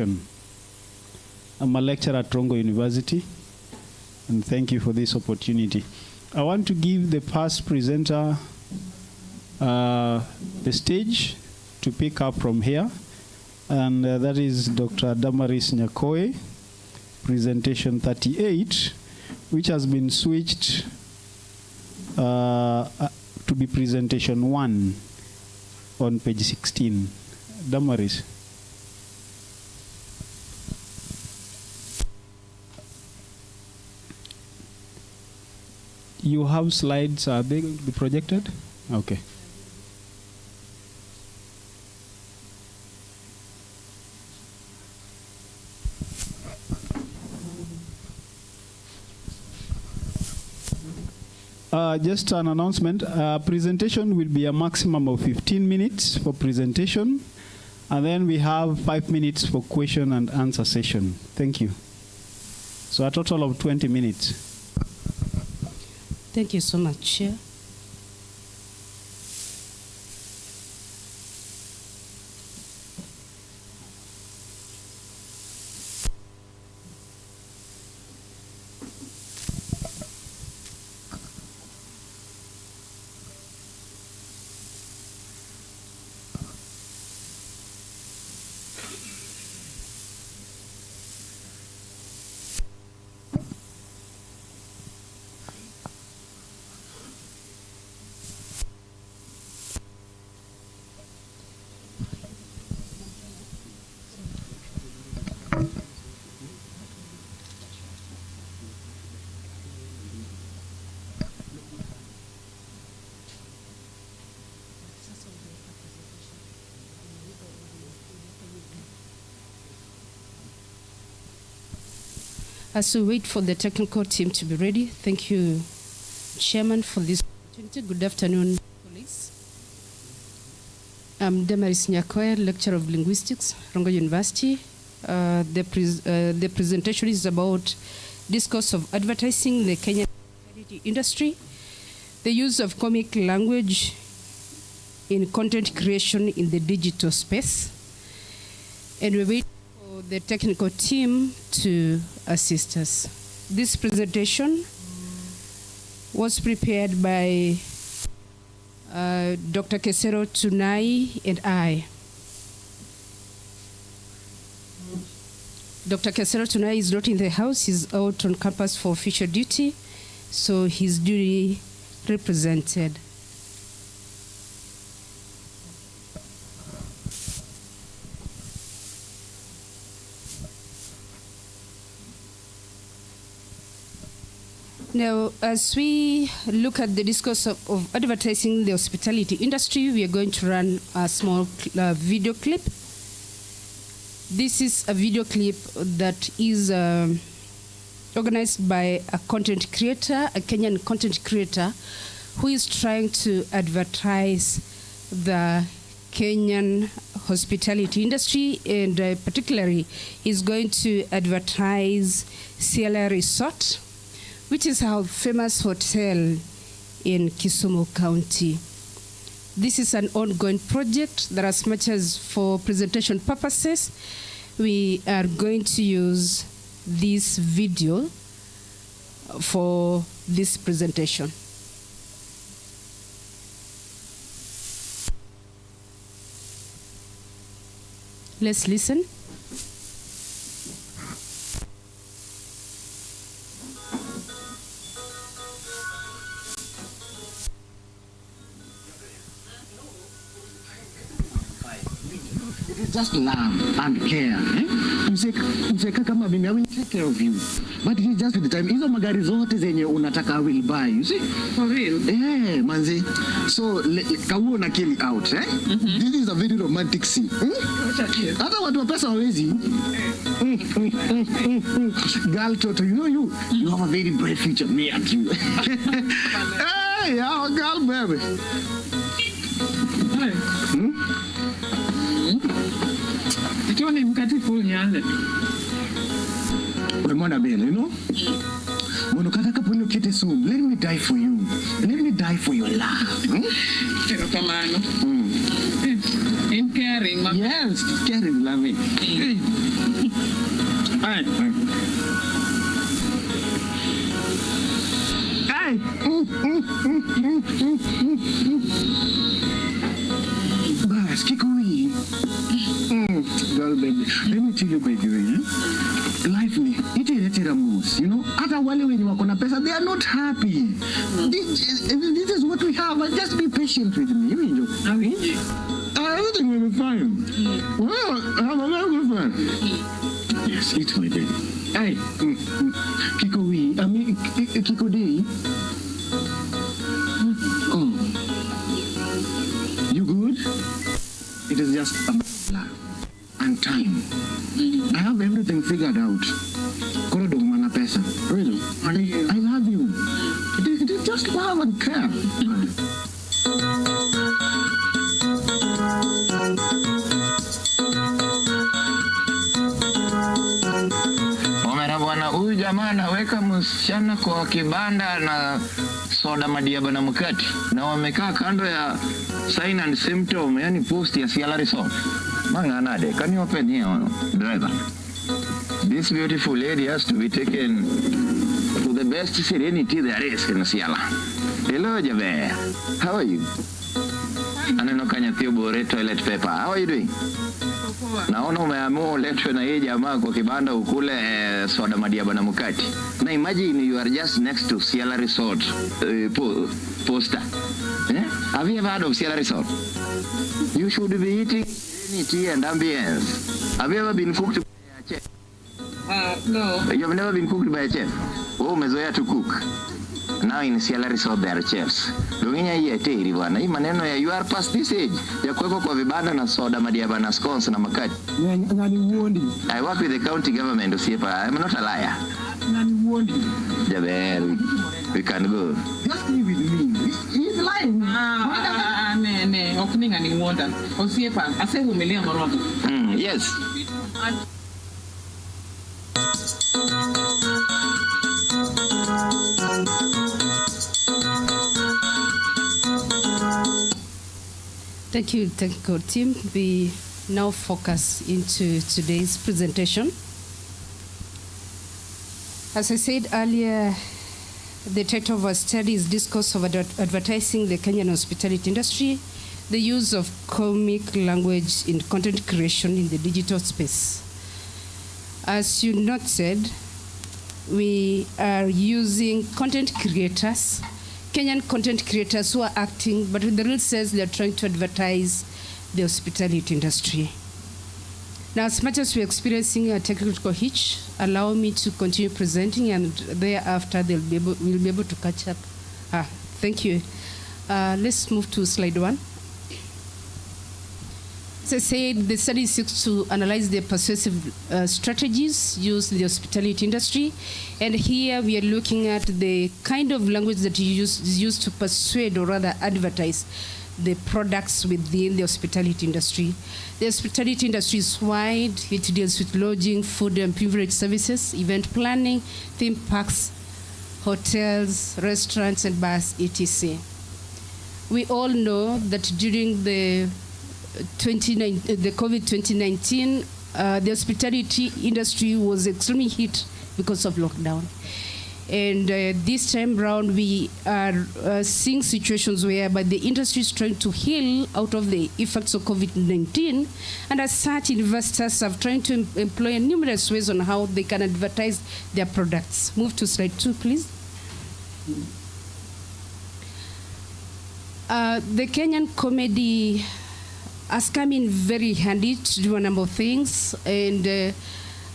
presentation. I'm a lecturer at Rongo University, and thank you for this opportunity. I want to give the past presenter the stage to pick up from here, and that is Dr. Damaris Nyakoe, presentation 38, which has been switched to be presentation 1 on page 16. Damaris. You have slides, are they going to be projected? Okay. Just an announcement, presentation will be a maximum of 15 minutes for presentation, and then we have 5 minutes for question and answer session. Thank you. So a total of 20 minutes. Thank you so much, Chair. As we wait for the technical team to be ready, thank you, Chairman, for this opportunity. Good afternoon, colleagues. I'm Damaris Nyakoe, Lecturer of Linguistics, Rongo University. The presentation is about discourse of advertising in the Kenyan hospitality industry, the use of comic language in content creation in the digital space, and we wait for the technical team to assist us. This presentation was prepared by Dr. Kesero Tunai and I. Dr. Kesero Tunai is not in the house. He's out on campus for official duty, so he's duly represented. Now, as we look at the discourse of advertising in the hospitality industry, we are going to run a small video clip. This is a video clip that is organized by a content creator, a Kenyan content creator, who is trying to advertise the Kenyan hospitality industry, and particularly is going to advertise Ciela Resort, which is a famous hotel in Kisumu County. This is an ongoing project that, as much as for presentation purposes, we are going to use this video for this presentation. Let's listen. Just love and care. Mseka kama mimi, I will take care of you. But it is just with the time. Hizo magari zote zenye unataka I will buy. You see? For real? Manzi. So, kawo na kill out. This is a very romantic scene. Hata watu wa pesa hawezi. Girl toto, you have a very bright future. Me and you. Hey, our girl, baby. Tony mkatifu nyale. Remona bele, you know? Mono kataka puno kete soon. Let me die for you. Let me die for your love. Pero kamano. In caring, yes, caring, loving. Bas, kikui. Girl, baby. Let me tell you, by the way, life ni iti moves, you know. Hata wale wenye wako na pesa, they are not happy. This is what we have. Just be patient with me. Everything will be fine. Well, I'm a very good friend. Yes, eat my baby. Hey, Kikui, I mean, Kikodi. Oh, you good? It is just a matter and time. I have everything figured out. Korodo mana pesa. Really? I love you. It is just love and care. Bwana, huyu jamaa anaweka msichana kwa kibanda na soda madiaba na mkate, na wamekaa kando ya sign and symptom, yani post ya Ciala Resort. Manganade, can you open here, driver? This beautiful lady has to be taken to the best serenity there is in Ciala. Hello, Jabe. How are you? Aneno kanya Bore toilet paper. How are you doing? Naona umeamua uletwe na hii jamaa kwa kibanda ukule soda madiaba na mkate. Na imagine you are just next to Ciala Resort poster. Have you ever heard of Ciala Resort? You should be eating serenity and ambience. Have you ever been cooked by a chef? No. You have never been cooked by a chef? Oh, umezoea to cook. Now in Ciala Resort there are chefs. Lunginya hii eteri bwana. Hii maneno ya you are past this age. Ya kuwekwa kwa vibanda na soda madiaba na scones na makati. Nani uondi? I work with the county government of Siepa. I'm not a liar. Nani uondi? Jaber, we can go. Just leave with me. He's lying. Ne. Opening and in water. Osiepa. I say we million Rongo. Yes. Thank you, technical team. We now focus into today's presentation. As I said earlier, the title of our study is Discourse of Advertising the Kenyan Hospitality Industry, the use of comic language in content creation in the digital space. As you noted, we are using content creators, Kenyan content creators who are acting, but in the real sense, they're trying to advertise the hospitality industry. Now, as much as we're experiencing a technical hitch, allow me to continue presenting, and thereafter we'll be able to catch up. Thank you. Let's move to slide 1. As I said, the study seeks to analyze the persuasive strategies used in the hospitality industry. And here we are looking at the kind of language that is used to persuade or rather advertise the products within the hospitality industry. The hospitality industry is wide. It deals with lodging, food and beverage services, event planning, theme parks, hotels, restaurants and bars, etc. We all know that during the COVID-2019, the hospitality industry was extremely hit because of lockdown. And this time around, we are seeing situations whereby the industry is trying to heal out of the effects of COVID-19. And as such, investors have tried to employ numerous ways on how they can advertise their products. Move to slide 2, please. The Kenyan comedy has come in very handy to do a number of things, and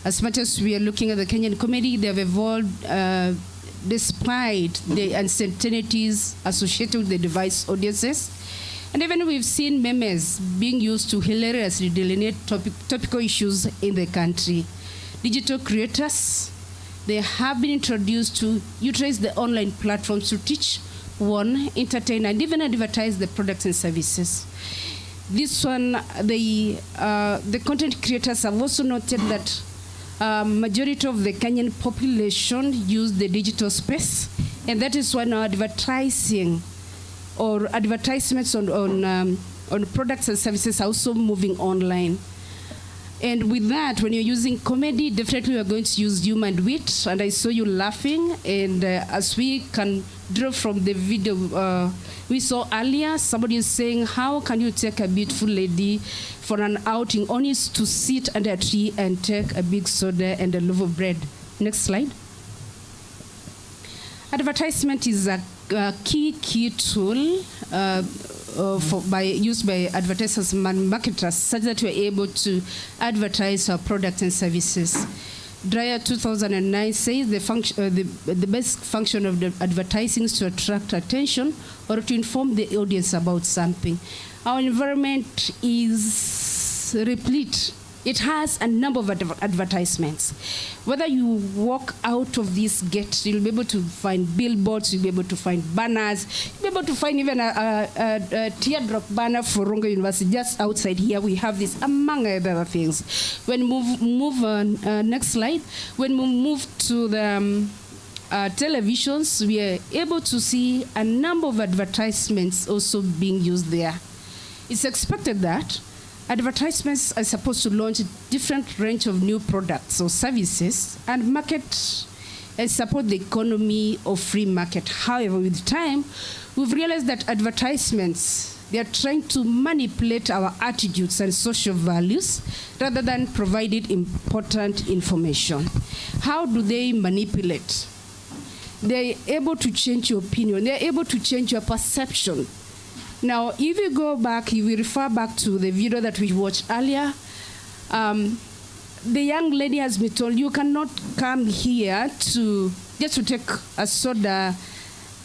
as much as we are looking at the Kenyan comedy, they have evolved despite the uncertainties associated with the device audiences. And even we've seen memes being used to hilariously delineate topical issues in the country. Digital creators, they have been introduced to utilize the online platforms to teach, warn, entertain, and even advertise the products and services. This one, the content creators have also noted that majority of the Kenyan population use the digital space, and that is why now advertising or advertisements on products and services are also moving online. And with that, when you're using comedy, definitely we are going to use humor and wit. And I saw you laughing. And as we can draw from the video we saw earlier, somebody is saying, how can you take a beautiful lady for an outing only to sit under a tree and take a big soda and a loaf of bread? Next slide. Advertisement is a key tool used by advertisers and marketers, such that we're able to advertise our products and services. Dreyer 2009 says the best function of the advertising is to attract attention or to inform the audience about something. Our environment is replete. It has a number of advertisements. Whether you walk out of this gate, you'll be able to find billboards, you'll be able to find banners, you'll be able to find even a teardrop banner for Rongo University. Just outside here, we have this, among other things. When we move on, next slide. When we move to the televisions, we are able to see a number of advertisements also being used there. It's expected that advertisements are supposed to launch a different range of new products or services and market and support the economy of free market. However, with time, we've realized that advertisements, they are trying to manipulate our attitudes and social values rather than providing important information. How do they manipulate? They're able to change your opinion. They're able to change your perception. Now, if you go back, if we refer back to the video that we watched earlier, the young lady has been told, you cannot come here just to take a soda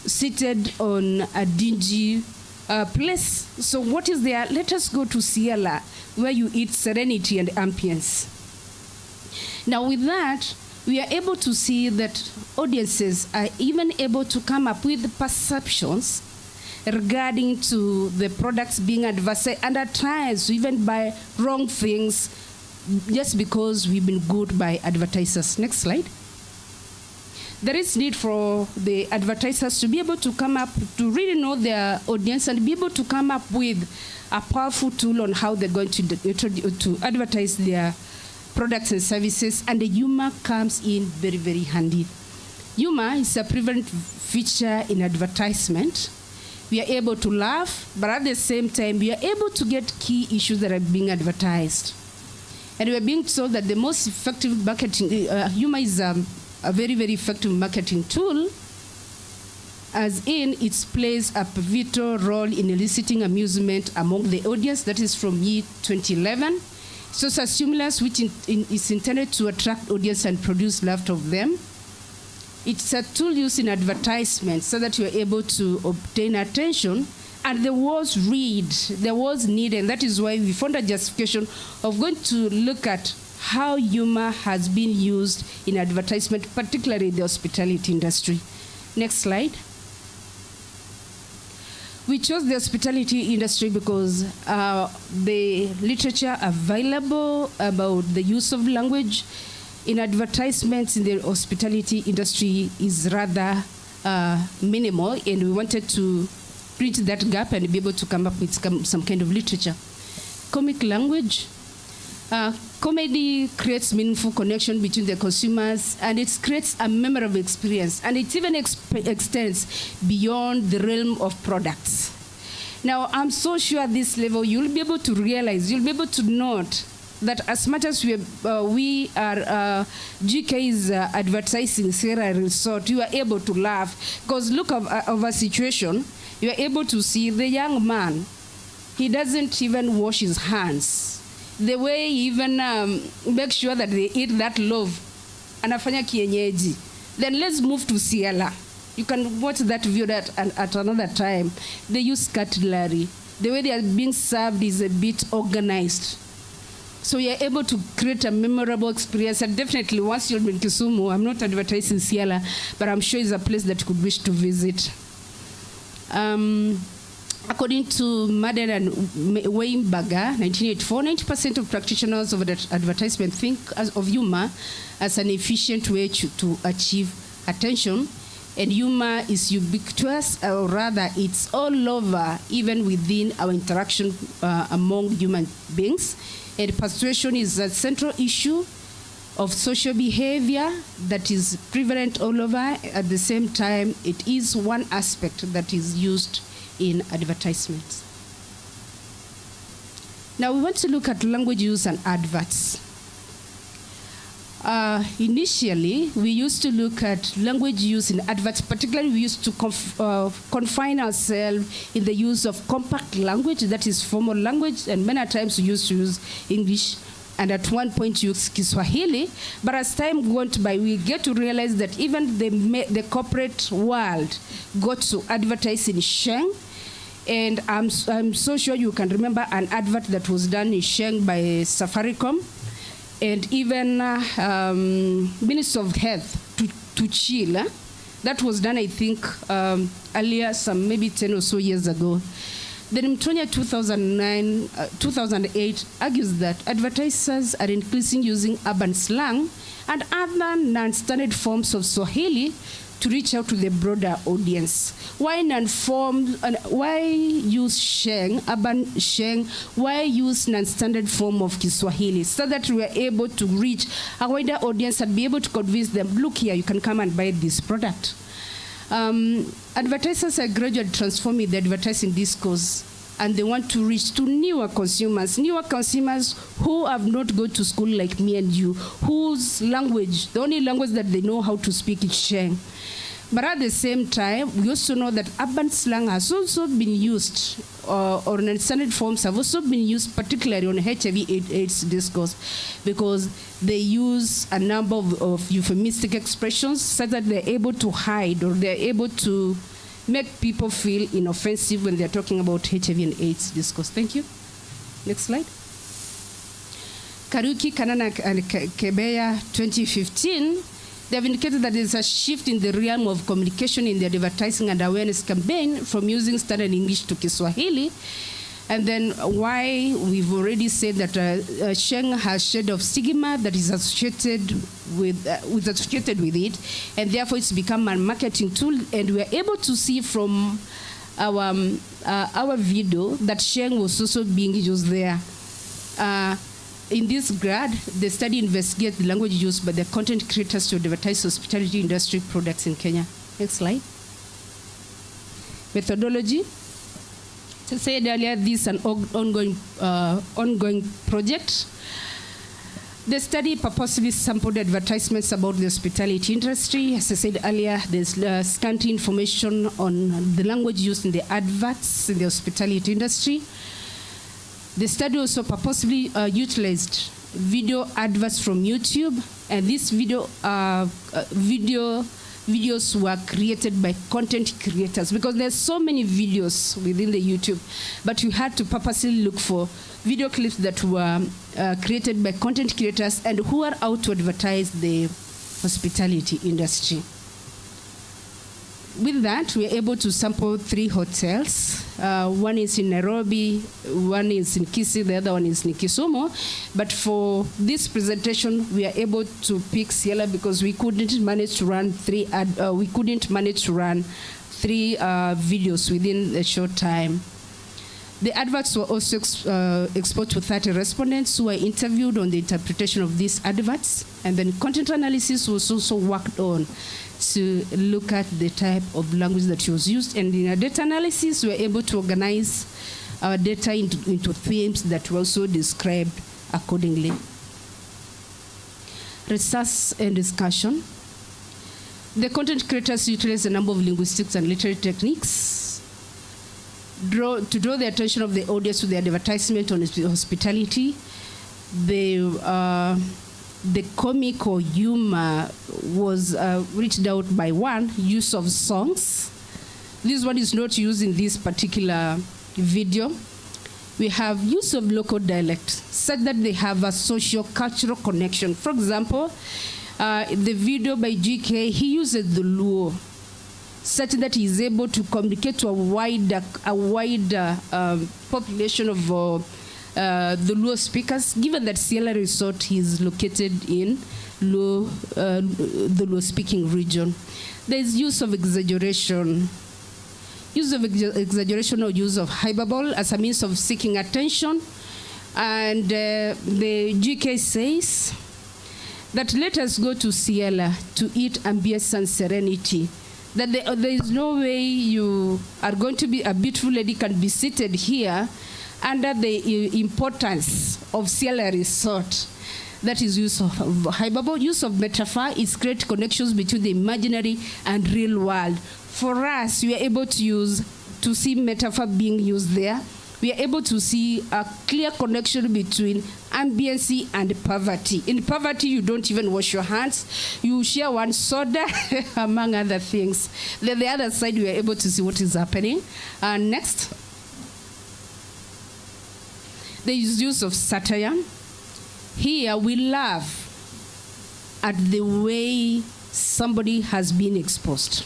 seated on a dingy place. So what is there? Let us go to Ciela, where you eat serenity and ambience. Now, with that, we are able to see that audiences are even able to come up with perceptions regarding to the products being advertised, and at times even buy wrong things just because we've been good by advertisers. Next slide. There is need for the advertisers to be able to come up, to really know their audience and be able to come up with a powerful tool on how they're going to advertise their products and services, and the humor comes in very, very handy. Humor is a prevalent feature in advertisement. We are able to laugh, but at the same time, we are able to get key issues that are being advertised. And we are being told that the most effective marketing, humor is a very, very effective marketing tool, as in it plays a pivotal role in eliciting amusement among the audience. That is from year 2011. So it's a stimulus which is intended to attract audience and produce laughter of them. It's a tool used in advertisements so that you're able to obtain attention. And there was need, and that is why we found a justification of going to look at how humor has been used in advertisement, particularly in the hospitality industry. Next slide. We chose the hospitality industry because the literature available about the use of language in advertisements in the hospitality industry is rather minimal, and we wanted to bridge that gap and be able to come up with some kind of literature. Comic language. Comedy creates meaningful connection between the consumers, and it creates a memorable experience, and it even extends beyond the realm of products. Now, I'm so sure at this level, you'll be able to realize, you'll be able to note that as much as GK is advertising Sierra Resort, you are able to laugh. Because look of a situation, you are able to see the young man, he doesn't even wash his hands. The way he even make sure that they eat that loaf, anafanya kienyeji. Then let's move to Ciela. You can watch that video at another time. They use cutlery. The way they are being served is a bit organized. So you're able to create a memorable experience. And definitely, once you're in Kisumu, I'm not advertising Ciela, but I'm sure it's a place that you could wish to visit. According to Madden and Weinberger, 1984, 90% of practitioners of advertisement think of humor as an efficient way to achieve attention. And humor is ubiquitous, or rather, it's all over, even within our interaction among human beings. And persuasion is a central issue of social behavior that is prevalent all over. At the same time, it is one aspect that is used in advertisements. Now we want to look at language use and adverts. Initially, we used to look at language use in adverts. Particularly, we used to confine ourselves in the use of compact language, that is formal language, and many times we used to use English, and at one point use Kiswahili. But as time went by, we get to realize that even the corporate world got to advertise in Sheng. And I'm so sure you can remember an advert that was done in Sheng by Safaricom. And even Minister of Health to chill. That was done, I think, earlier, some maybe 10 or so years ago. Then Mtonya 2008 argues that advertisers are increasingly using urban slang and other non-standard forms of Swahili to reach out to the broader audience. Why non-form? Why use Sheng, urban Sheng? Why use non-standard form of Kiswahili? So that we are able to reach a wider audience and be able to convince them, look here, you can come and buy this product. Advertisers are gradually transforming the advertising discourse, and they want to reach to newer consumers who have not gone to school like me and you, whose language, the only language that they know how to speak is Sheng. But at the same time, we also know that urban slang has also been used, or non-standard forms have also been used, particularly on HIV/AIDS discourse, because they use a number of euphemistic expressions such that they're able to hide, or they're able to make people feel inoffensive when they're talking about HIV and AIDS discourse. Thank you. Next slide. Karuki, Kanana, and Kebeya, 2015, they have indicated that there's a shift in the realm of communication in the advertising and awareness campaign from using standard English to Kiswahili. And then why we've already said that Sheng has shade of stigma that is associated with it, and therefore it's become a marketing tool. And we are able to see from our video that Sheng was also being used there. In this grad, the study investigates the language used by the content creators to advertise hospitality industry products in Kenya. Next slide. Methodology. As I said earlier, this is an ongoing project. The study purposely sampled advertisements about the hospitality industry. As I said earlier, there's scanty information on the language used in the adverts in the hospitality industry. The study also purposely utilized video adverts from YouTube, and these videos were created by content creators, because there's so many videos within the YouTube, but you had to purposely look for video clips that were created by content creators and who are out to advertise the hospitality industry. With that, we are able to sample 3 hotels. One is in Nairobi, one is in Kisii, the other one is in Kisumu. But for this presentation, we are able to pick Ciela because we couldn't manage to run 3 videos within a short time. The adverts were also exposed to 30 respondents who were interviewed on the interpretation of these adverts. And then content analysis was also worked on to look at the type of language that was used. And in our data analysis, we were able to organize our data into themes that were also described accordingly. Research and discussion. The content creators utilized a number of linguistics and literary techniques to draw the attention of the audience to the advertisement on hospitality. The comic or humor was reached out by use of songs. This one is not used in this particular video. We have use of local dialect, such that they have a socio-cultural connection. For example, the video by GK, he uses the Luo, such that he is able to communicate to a wider population of the Luo speakers, given that Ciela Resort is located in the Luo speaking region. There is use of exaggeration. Use of exaggeration or use of hyperbole as a means of seeking attention. And the GK says that let us go to Ciela to eat ambience and serenity. That there is no way you are going to be a beautiful lady can be seated here under the importance of Ciela Resort. That is use of hyperbole. Use of metaphor is create connections between the imaginary and real world. For us, we are able to see metaphor being used there. We are able to see a clear connection between ambiency and poverty. In poverty, you don't even wash your hands. You share one soda, among other things. Then the other side, we are able to see what is happening. Next. There is use of satire. Here, we laugh at the way somebody has been exposed.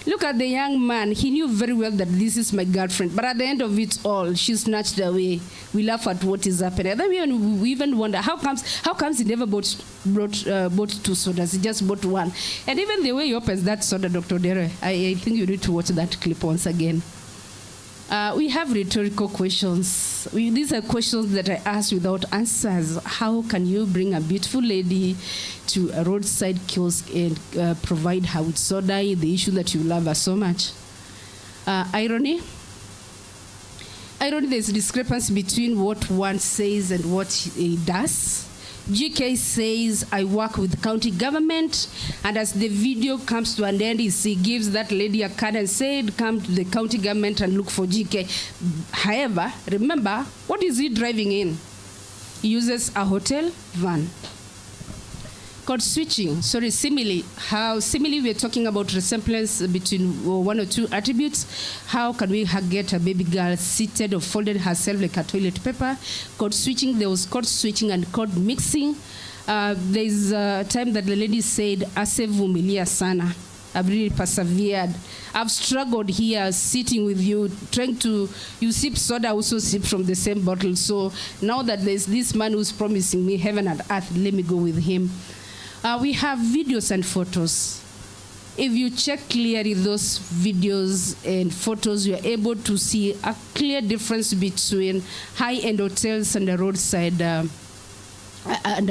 Look at the young man. He knew very well that this is my girlfriend. But at the end of it all, she snatched away. We laugh at what is happening. And then we even wonder, how comes he never bought two sodas? He just bought one. And even the way he opens that soda, Dr. Dere, I think you need to watch that clip once again. We have rhetorical questions. These are questions that I ask without answers. How can you bring a beautiful lady to a roadside kiosk and provide her with soda, the issue that you love her so much? Irony. There's a discrepancy between what one says and what he does. GK says, I work with county government, and as the video comes to an end, he gives that lady a card and said, come to the county government and look for GK. However, remember, what is he driving in? He uses a hotel van. Code switching, simile. Simile, we're talking about resemblance between one or two attributes. How can we get a baby girl seated or folded herself like a toilet paper? Code switching, there was code switching and code mixing. There's a time that the lady said, Ase vumilia sana. I've really persevered. I've struggled here sitting with you, you sip soda, I also sip from the same bottle. So now that there's this man who's promising me heaven and earth, let me go with him. We have videos and photos. If you check clearly those videos and photos, you are able to see a clear difference between high-end hotels and the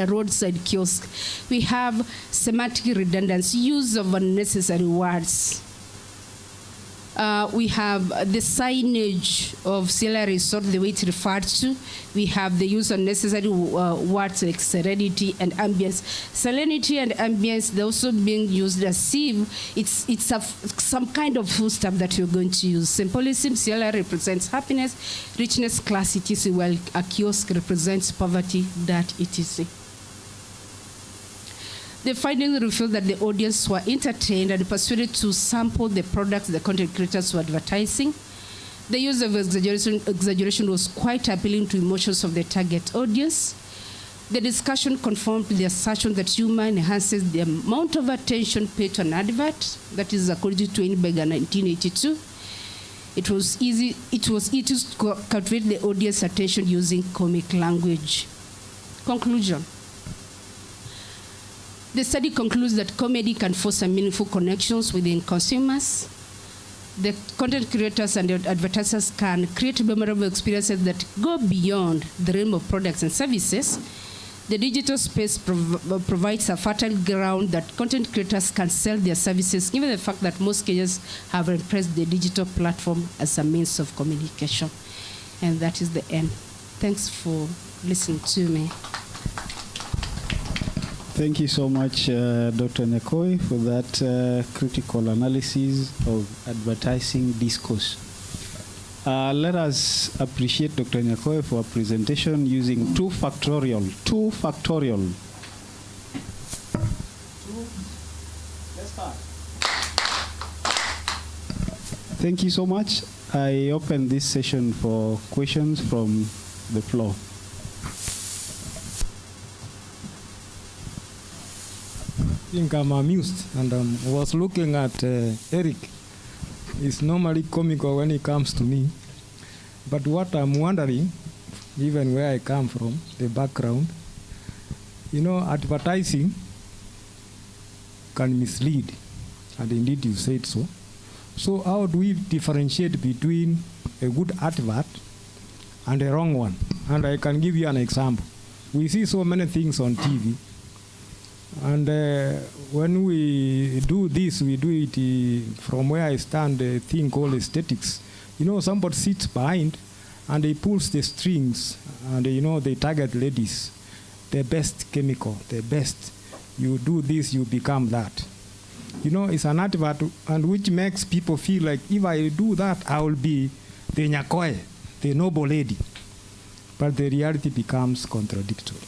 roadside kiosk. We have semantic redundancy, use of unnecessary words. We have the signage of Ciela Resort, the way it referred to. We have the use of necessary words like serenity and ambience. Serenity and ambience, they're also being used as if it's some kind of foodstuff that you're going to use. Symbolism, Ciela represents happiness, richness, class, etc., while a kiosk represents poverty, that etc. The findings reveal that the audience were entertained and persuaded to sample the products the content creators were advertising. The use of exaggeration was quite appealing to emotions of the target audience. The discussion confirmed the assertion that humor enhances the amount of attention paid to an advert. That is according to Weinberger 1982. It was easy to captivate the audience attention using comic language. Conclusion. The study concludes that comedy can foster meaningful connections within consumers. The content creators and the advertisers can create memorable experiences that go beyond the realm of products and services. The digital space provides a fertile ground that content creators can sell their services, given the fact that most Kenyans have embraced the digital platform as a means of communication. And that is the end. Thanks for listening to me. Thank you so much, Dr. Nyakoi, for that critical analysis of advertising discourse. Let us appreciate Dr. Nyakoi for a presentation using 2 factorial. Let's start. Thank you so much. I open this session for questions from the floor. I think I'm amused, and I was looking at Eric. He's normally comical when it comes to me. But what I'm wondering, even where I come from, the background, advertising can mislead, and indeed you said so. So how do we differentiate between a good advert and a wrong one? And I can give you an example. We see so many things on TV. And when we do this, we do it from where I stand, a thing called aesthetics. You know, somebody sits behind and he pulls the strings and, you know, they target ladies. The best chemical, the best. You do this, you become that. You know, it's an advert, and which makes people feel like if I do that, I will be the nyakoe, the noble lady. But the reality becomes contradictory.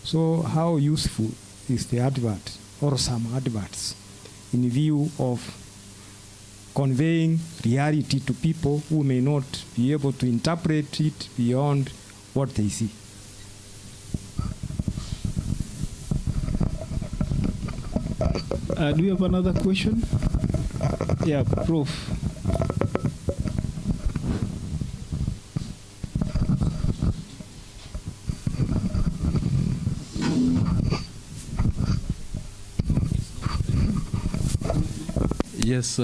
So how useful is the advert or some adverts in view of conveying reality to people who may not be able to interpret it beyond what they see? Do you have another question? Yeah, Prof. Yes,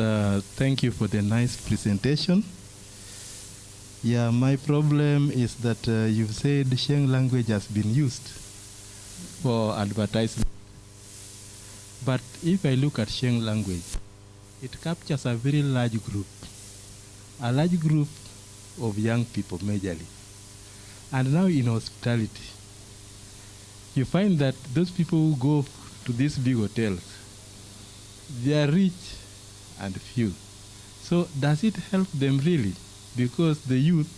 thank you for the nice presentation. Yeah, my problem is that you've said Sheng language has been used for advertising. But if I look at Sheng language, it captures a very large group of young people majorly. And now in hospitality, you find that those people who go to these big hotels, they are rich and few. So does it help them really? Because the youth,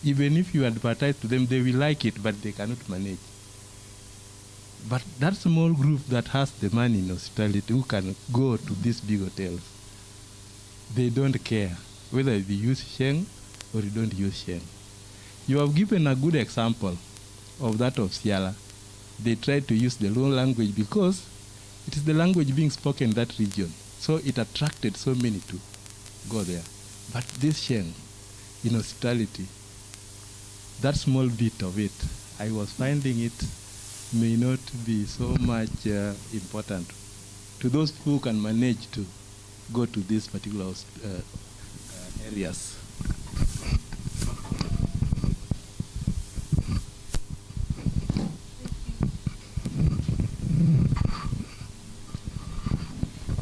even if you advertise to them, they will like it, but they cannot manage. But that small group that has the money in hospitality who can go to these big hotels, they don't care whether you use Sheng or you don't use Sheng. You have given a good example of that of Siala. They tried to use the loan language because it is the language being spoken in that region. So it attracted so many to go there. But this Sheng, in hospitality, that small bit of it, I was finding it may not be so much important to those who can manage to go to these particular areas.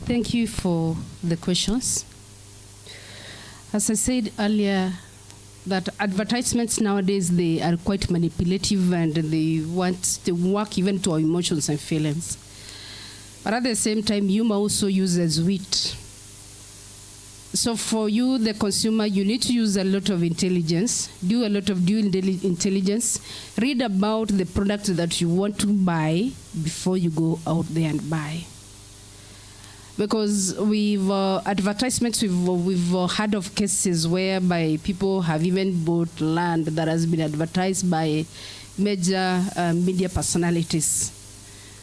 Thank you for the questions. As I said earlier, that advertisements nowadays, they are quite manipulative and they work even to our emotions and feelings. But at the same time, humor also uses wit. So for you, the consumer, you need to use a lot of intelligence, do a lot of due intelligence, read about the product that you want to buy before you go out there and buy. Because with advertisements, we've heard of cases whereby people have even bought land that has been advertised by major media personalities.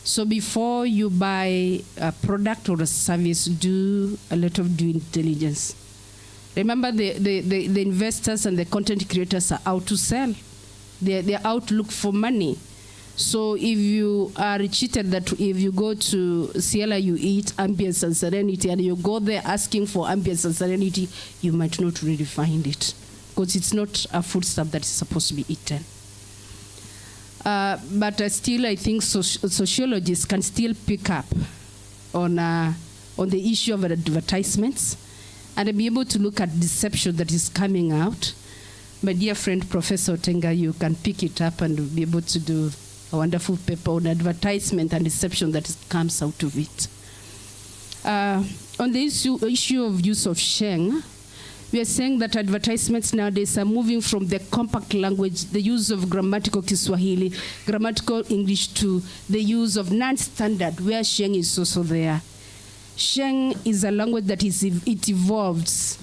So before you buy a product or a service, do a lot of due intelligence. Remember, the investors and the content creators are out to sell. They're out to look for money. So if you are cheated that if you go to Ciela, you eat ambience and serenity, and you go there asking for ambience and serenity, you might not really find it, because it's not a foodstuff that is supposed to be eaten. But still, I think sociologists can still pick up on the issue of advertisements and be able to look at deception that is coming out. My dear friend, Professor Tenga, you can pick it up and be able to do a wonderful paper on advertisement and deception that comes out of it. On the issue of use of Sheng, we are saying that advertisements nowadays are moving from the compact language, the use of grammatical Kiswahili, grammatical English, to the use of non-standard, where Sheng is also there. Sheng is a language that it evolves.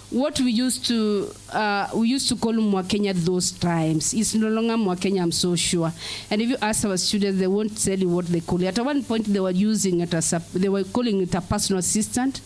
What we used to call Mwakenya those times, it's no longer Mwakenya, I'm so sure. And if you ask our students, they won't tell you what they call it. At one point, they were using it they were calling it a personal assistant.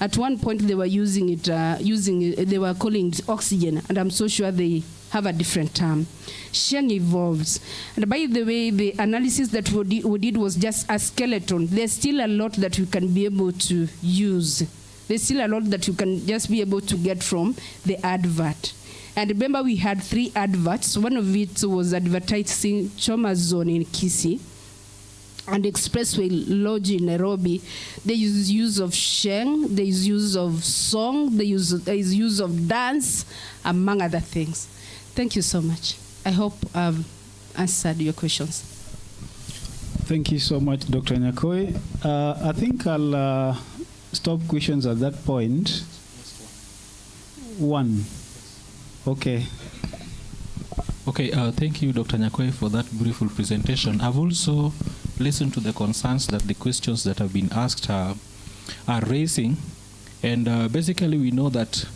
At one point, they were using it, they were calling it oxygen, and I'm so sure they have a different term. Sheng evolves. And by the way, the analysis that we did was just a skeleton. There's still a lot that we can be able to use. There's still a lot that you can just be able to get from the advert. And remember, we had 3 adverts. One of it was advertising Choma Zone in Kisii and Expressway Lodge in Nairobi. There is use of sheng, there is use of song, there is use of dance, among other things. Thank you so much. I hope I've answered your questions. Thank you so much, Dr. Nyakoi. I think I'll stop questions at that point. One. Okay. Okay, thank you, Dr. Nyakoi, for that beautiful presentation. I've also listened to the concerns that the questions that have been asked are raising, and basically we know that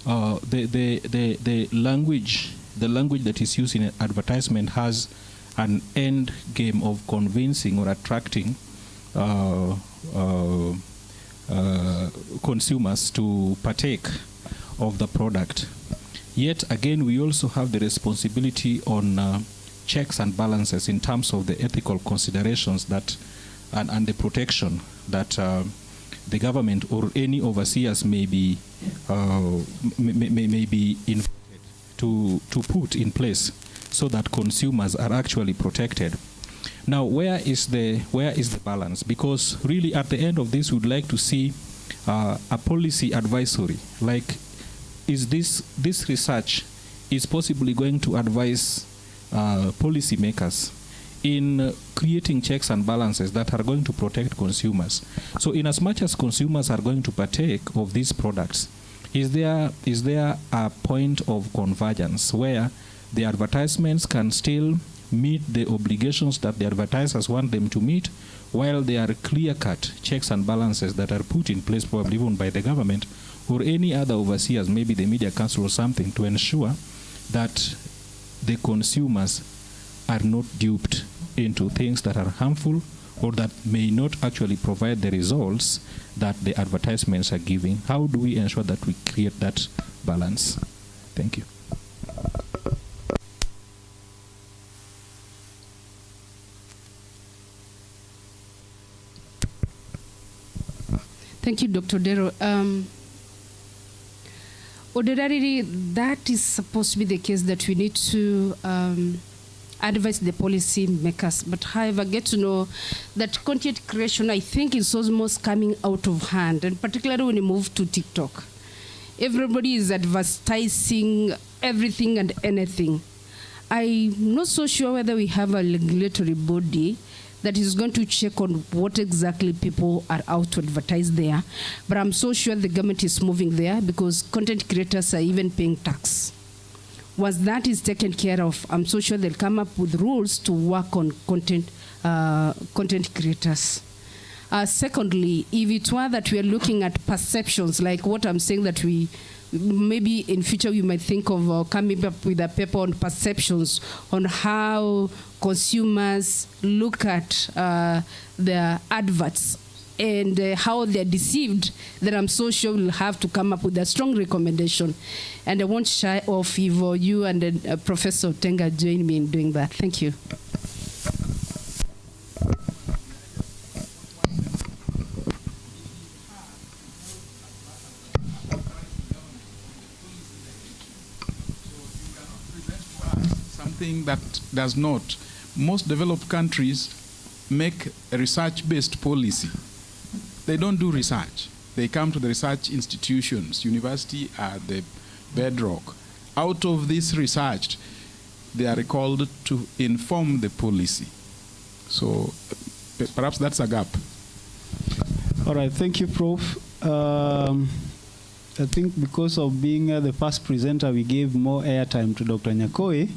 the language that is used in an advertisement has an end game of convincing or attracting consumers to partake of the product. Yet again, we also have the responsibility on checks and balances in terms of the ethical considerations that and the protection that the government or any overseers may be invited to put in place so that consumers are actually protected. Now, where is the balance? Because really, at the end of this, we'd like to see a policy advisory. Like, is this research is possibly going to advise policymakers in creating checks and balances that are going to protect consumers? So, in as much as consumers are going to partake of these products, is there a point of convergence where the advertisements can still meet the obligations that the advertisers want them to meet, while there are clear-cut checks and balances that are put in place probably even by the government or any other overseers, maybe the Media Council or something, to ensure that the consumers are not duped into things that are harmful or that may not actually provide the results that the advertisements are giving? How do we ensure that we create that balance? Thank you. Thank you, Dr. Dero. Ordinarily, that is supposed to be the case, that we need to advise the policy makers. But however, get to know that content creation, I think, is almost coming out of hand, and particularly when you move to TikTok. Everybody is advertising everything and anything. I'm not so sure whether we have a regulatory body that is going to check on what exactly people are out to advertise there. But I'm so sure the government is moving there, because content creators are even paying tax. Once that is taken care of, I'm so sure they'll come up with rules to work on content creators. Secondly, if it were that we are looking at perceptions, like what I'm saying, that we maybe in future we might think of coming up with a paper on perceptions on how consumers look at their adverts and how they're deceived, then I'm so sure we'll have to come up with a strong recommendation. And I won't shy off if you and Professor Tenga join me in doing that. Thank you. Something that does not. Most developed countries make a research-based policy. They don't do research. They come to the research institutions. University are the bedrock. Out of this research, they are called to inform the policy. So perhaps that's a gap. All right, thank you, Prof. I think because of being the first presenter, we gave more airtime to Dr. Nyakoi.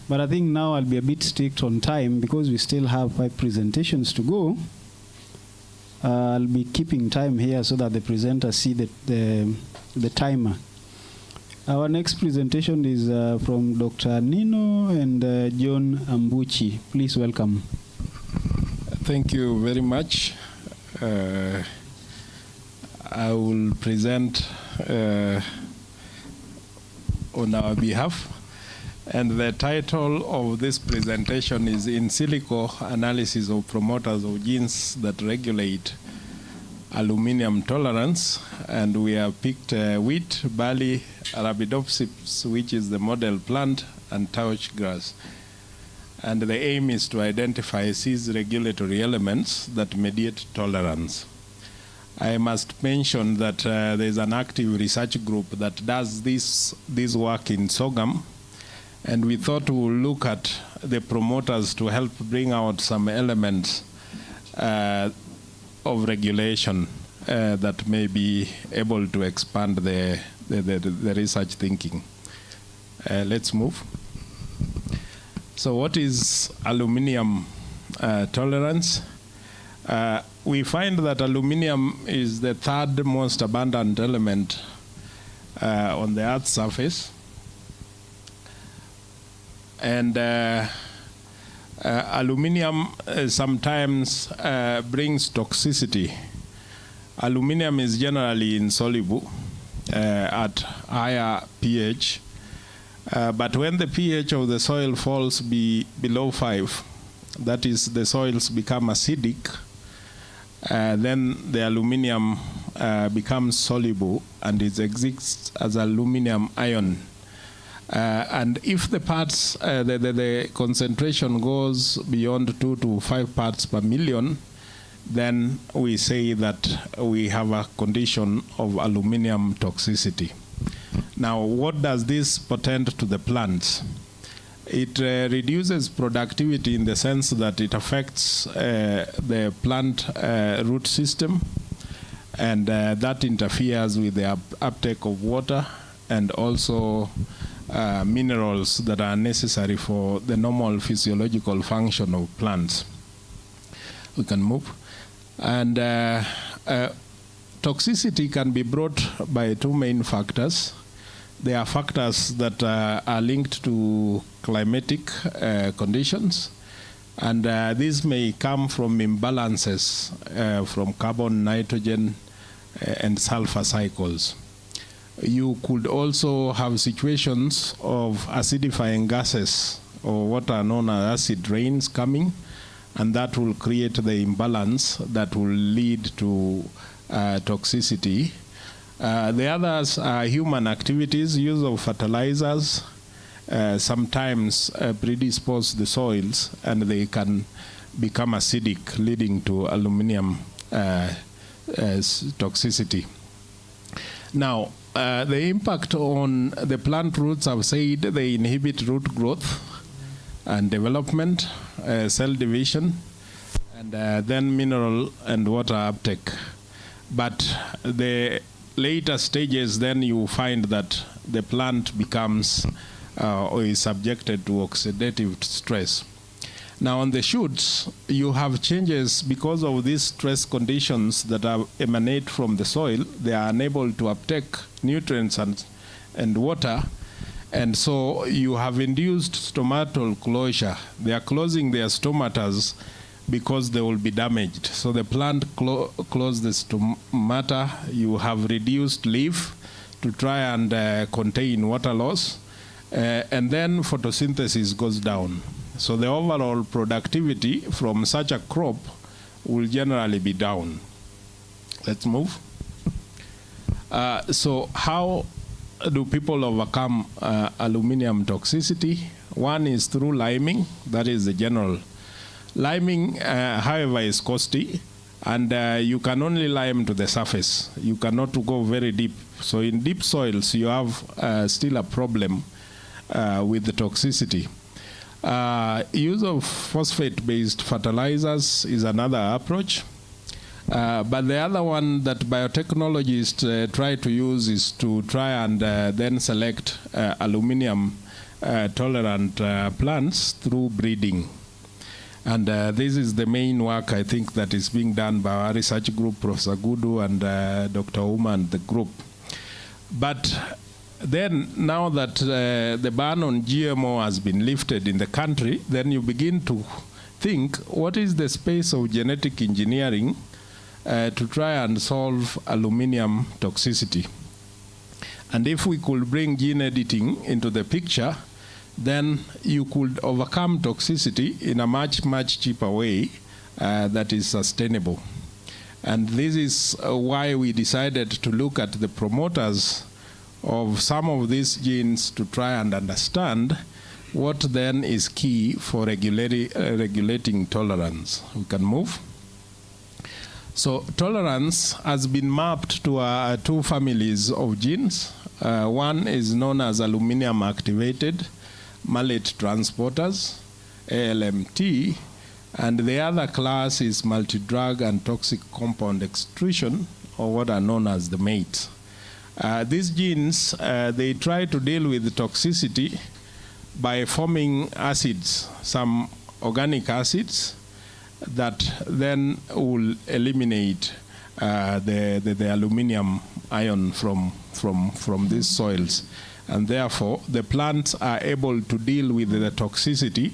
But I think now I'll be a bit strict on time because we still have 5 presentations to go. I'll be keeping time here so that the presenters see the timer. Our next presentation is from Dr. Nino and John Ambuchi. Please welcome. Thank you very much. I will present on our behalf. And the title of this presentation is In Silico Analysis of Promoters of Genes that Regulate aluminium tolerance, and we have picked wheat, barley, Arabidopsis, which is the model plant, and touch grass. And the aim is to identify these regulatory elements that mediate tolerance. I must mention that there is an active research group that does this work in sorghum, and we thought we would look at the promoters to help bring out some elements of regulation that may be able to expand the research thinking. Let's move. So what is aluminium tolerance? We find that aluminium is the third most abundant element on the Earth's surface. And aluminium sometimes brings toxicity. Aluminium is generally insoluble at higher pH. But when the pH of the soil falls below 5, that is, the soils become acidic, then the aluminium becomes soluble and it exists as aluminium ion. And if the parts, the concentration goes beyond 2 to 5 parts per million, then we say that we have a condition of aluminium toxicity. Now, what does this portend to the plants? It reduces productivity in the sense that it affects the plant root system, and that interferes with the uptake of water and also minerals that are necessary for the normal physiological function of plants. We can move. And toxicity can be brought by two main factors. There are factors that are linked to climatic conditions, and these may come from imbalances from carbon, nitrogen, and sulfur cycles. You could also have situations of acidifying gases, or what are known as acid rains, coming, and that will create the imbalance that will lead to toxicity. The others are human activities, use of fertilizers, sometimes predispose the soils, and they can become acidic, leading to aluminium toxicity. Now, the impact on the plant roots, I've said they inhibit root growth and development, cell division, and then mineral and water uptake. But the later stages, then you find that the plant becomes or is subjected to oxidative stress. Now, on the shoots, you have changes because of these stress conditions that emanate from the soil. They are unable to uptake nutrients and water, and so you have induced stomatal closure. They are closing their stomatas because they will be damaged. So the plant closes the stomata. You have reduced leaf to try and contain water loss, and then photosynthesis goes down. So the overall productivity from such a crop will generally be down. Let's move. So how do people overcome aluminium toxicity? One is through liming. That is the general. Liming, however, is costly, and you can only lime to the surface. You cannot go very deep. So in deep soils, you have still a problem with the toxicity. Use of phosphate-based fertilizers is another approach. But the other one that biotechnologists try to use is to try and then select aluminium-tolerant plants through breeding. And this is the main work, I think, that is being done by our research group, Professor Gudu and Dr. Uma and the group. But then, now that the ban on GMO has been lifted in the country, then you begin to think, what is the space of genetic engineering to try and solve aluminium toxicity? And if we could bring gene editing into the picture, then you could overcome toxicity in a much, much cheaper way that is sustainable. And this is why we decided to look at the promoters of some of these genes to try and understand what then is key for regulating tolerance. We can move. So tolerance has been mapped to two families of genes. One is known as aluminium activated malate transporters, ALMT, and the other class is multi-drug and toxic compound extrusion, or what are known as the MATE. These genes, they try to deal with toxicity by forming acids, some organic acids, that then will eliminate the aluminium ion from these soils. And therefore, the plants are able to deal with the toxicity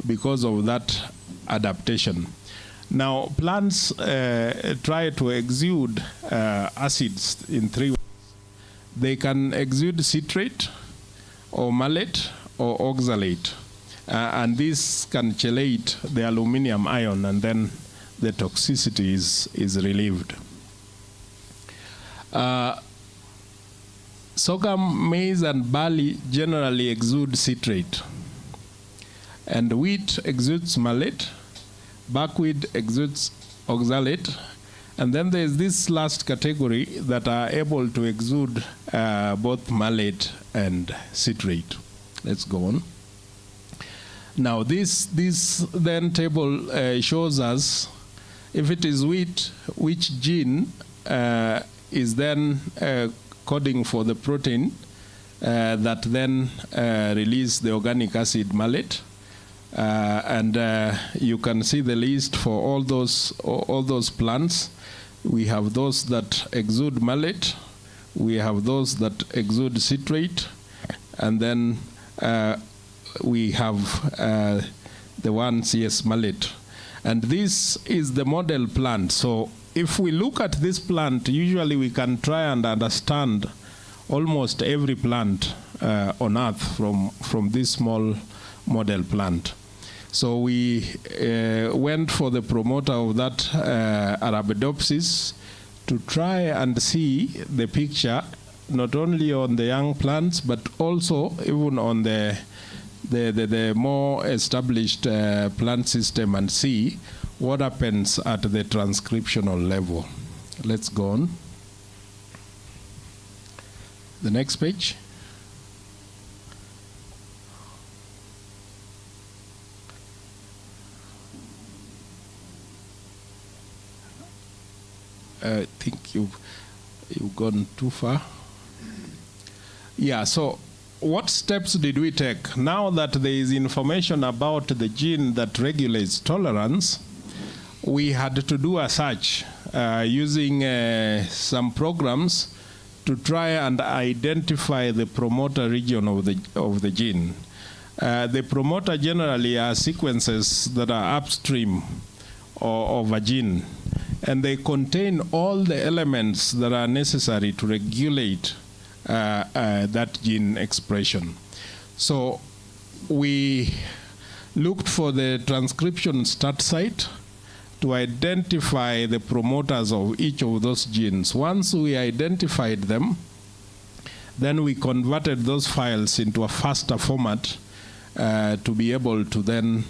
because of that adaptation. Now, plants try to exude acids in three ways. They can exude citrate, or malate, or oxalate. And this can chelate the aluminium ion, and then the toxicity is relieved. Sorghum, maize, and barley generally exude citrate. And wheat exudes malate, buckwheat exudes oxalate, and then there's this last category that are able to exude both malate and citrate. Let's go on. Now this then table shows us, if it is wheat, which gene is then coding for the protein that then release the organic acid malate. And you can see the list for all those plants. We have those that exude malate, we have those that exude citrate, and then we have the ones, yes, malate. And this is the model plant. So if we look at this plant, usually we can try and understand almost every plant on Earth from this small model plant. So we went for the promoter of that Arabidopsis to try and see the picture, not only on the young plants, but also even on the more established plant system, and see what happens at the transcriptional level. Let's go on. The next page. I think you've gone too far. Yeah, so what steps did we take? Now that there is information about the gene that regulates tolerance, we had to do a search using some programs to try and identify the promoter region of the gene. The promoter generally are sequences that are upstream of a gene, and they contain all the elements that are necessary to regulate that gene expression. So we looked for the transcription start site to identify the promoters of each of those genes. Once we identified them, then we converted those files into a faster format to be able to then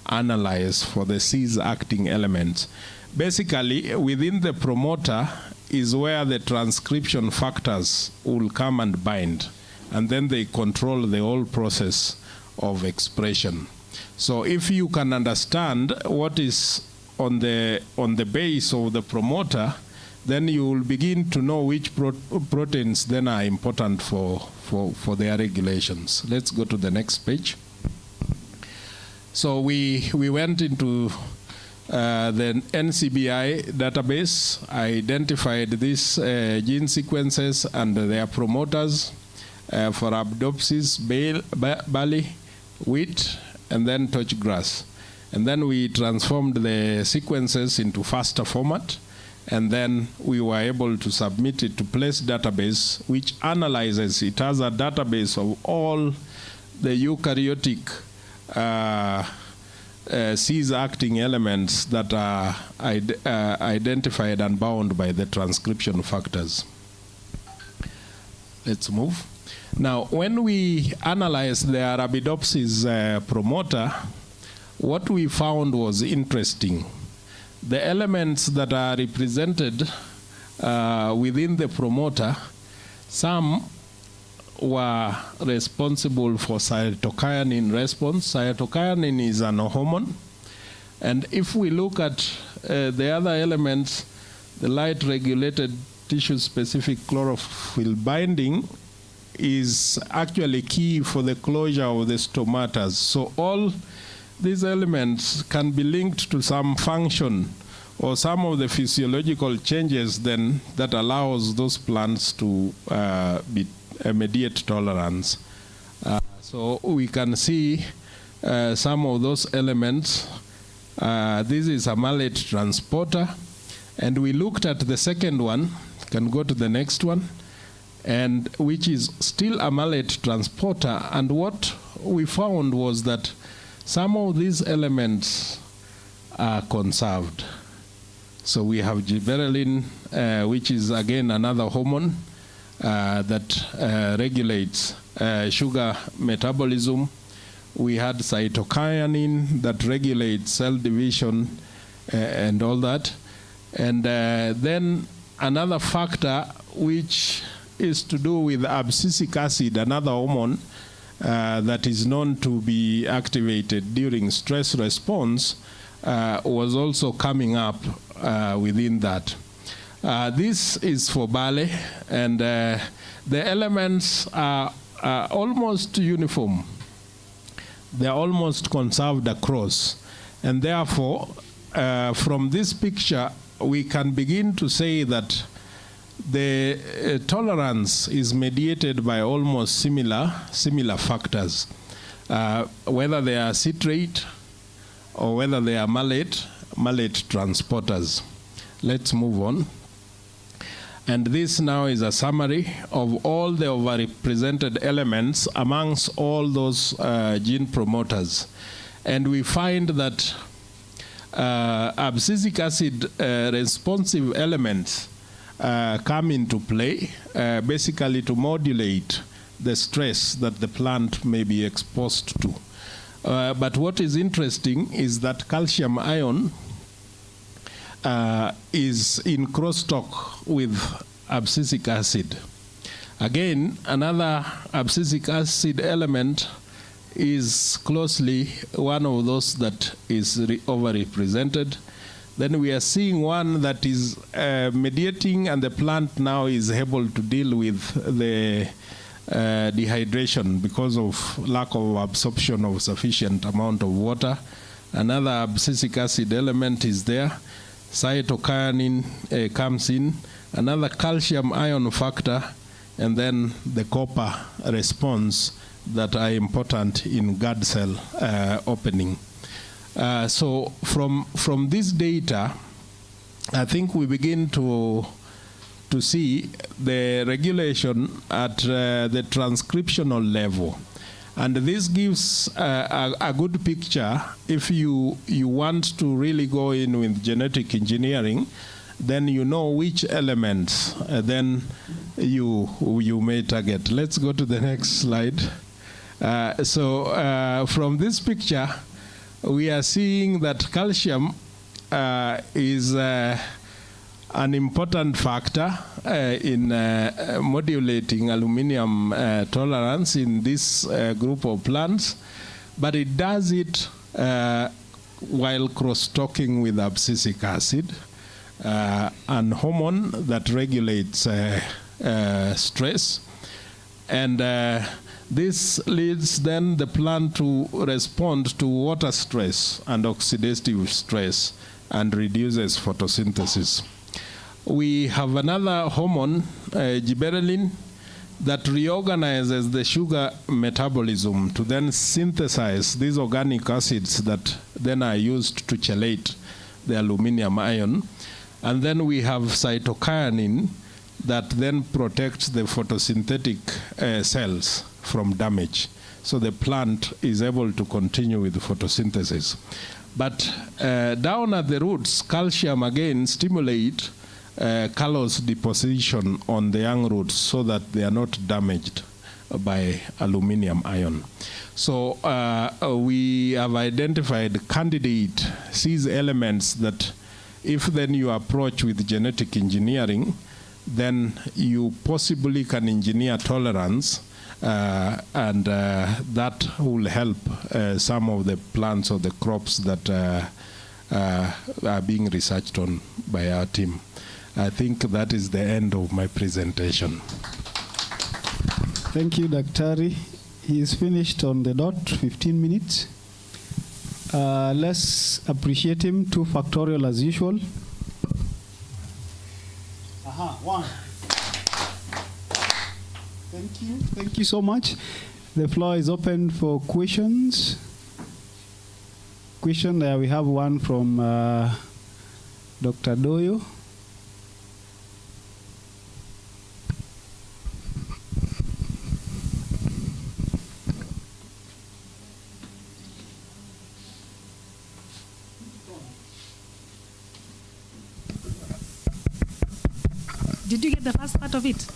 analyze for the cis-acting elements. Basically, within the promoter is where the transcription factors will come and bind, and then they control the whole process of expression. So if you can understand what is on the base of the promoter, then you will begin to know which proteins then are important for their regulations. Let's go to the next page. So we went into the NCBI database, identified these gene sequences and their promoters for Arabidopsis, barley, wheat, and then torchgrass. And then we transformed the sequences into faster format, and then we were able to submit it to Place database, which analyzes it as a database of all the eukaryotic cis-acting elements that are identified and bound by the transcription factors. Let's move. Now, when we analyzed the Arabidopsis promoter, what we found was interesting. The elements that are represented within the promoter, some were responsible for cytokinin response. Cytokinin is an hormone. And if we look at the other elements, the light-regulated tissue-specific chlorophyll binding is actually key for the closure of the stomatas. So all these elements can be linked to some function or some of the physiological changes then that allows those plants to mediate tolerance. So we can see some of those elements. This is a malate transporter, and we looked at the second one. Can go to the next one, and which is still a malate transporter. And what we found was that some of these elements are conserved. So we have gibberellin, which is again another hormone that regulates sugar metabolism. We had cytokinin that regulates cell division and all that. And then another factor which is to do with abscisic acid, another hormone that is known to be activated during stress response, was also coming up within that. This is for barley, and the elements are almost uniform. They're almost conserved across. And therefore, from this picture, we can begin to say that the tolerance is mediated by almost similar factors, whether they are citrate or whether they are malate transporters. Let's move on. And this now is a summary of all the overrepresented elements amongst all those gene promoters. And we find that abscisic acid responsive elements come into play, basically to modulate the stress that the plant may be exposed to. But what is interesting is that calcium ion is in crosstalk with abscisic acid. Again, another abscisic acid element is closely one of those that is overrepresented. Then we are seeing one that is mediating, and the plant now is able to deal with the dehydration because of lack of absorption of sufficient amount of water. Another abscisic acid element is there. Cytokinin comes in. Another calcium ion factor, and then the copper response that are important in guard cell opening. So from this data, I think we begin to see the regulation at the transcriptional level. And this gives a good picture. If you want to really go in with genetic engineering, then you know which elements then you may target. Let's go to the next slide. So from this picture, we are seeing that calcium is an important factor in modulating aluminum tolerance in this group of plants, but it does it while cross-talking with abscisic acid, an hormone that regulates stress. And this leads then the plant to respond to water stress and oxidative stress and reduces photosynthesis. We have another hormone, gibberellin, that reorganizes the sugar metabolism to then synthesize these organic acids that then are used to chelate the aluminum ion. And then we have cytokinin that then protects the photosynthetic cells from damage. so the plant is able to continue with photosynthesis. But down at the roots, calcium again stimulate callus deposition on the young roots so that they are not damaged by aluminium ion. So we have identified candidate seed elements that if then you approach with genetic engineering, then you possibly can engineer tolerance and that will help some of the plants or the crops that are being researched on by our team. I think that is the end of my presentation. Thank you, Daktari. He is finished on the dot, 15 minutes. Let's appreciate him, 2 factorial as usual. One. Thank you so much. The floor is open for questions. We have one from Dr. Doyo. Did you get the first part of it?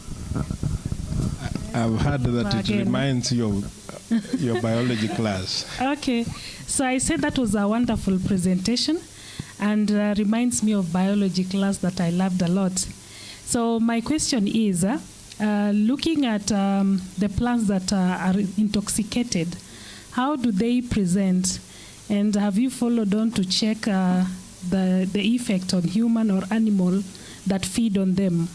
I've heard that it reminds you of your biology class. Okay. So I said that was a wonderful presentation and reminds me of biology class that I loved a lot. So my question is, looking at the plants that are intoxicated, how do they present? And have you followed on to check the effect on human or animal that feed on them?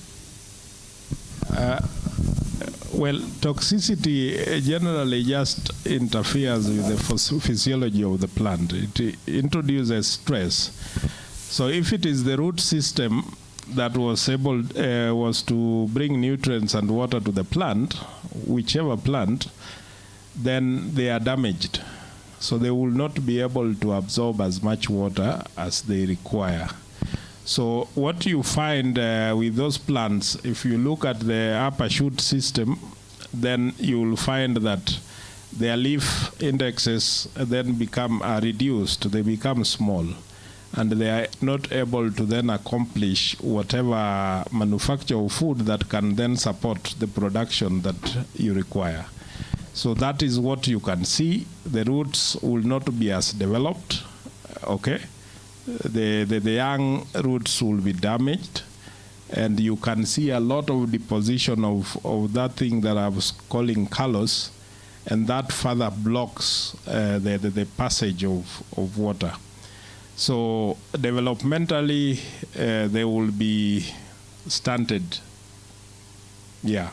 Well, toxicity generally just interferes with the physiology of the plant. It introduces stress. So if it is the root system that was able was to bring nutrients and water to the plant, whichever plant, then they are damaged. So they will not be able to absorb as much water as they require. So what you find with those plants, if you look at the upper shoot system, then you will find that their leaf indexes then become reduced. They become small, and they are not able to then accomplish whatever manufacture of food that can then support the production that you require. So that is what you can see. The roots will not be as developed, okay? The young roots will be damaged, and you can see a lot of deposition of that thing that I was calling callus, and that further blocks the passage of water. So developmentally, they will be stunted. Yeah.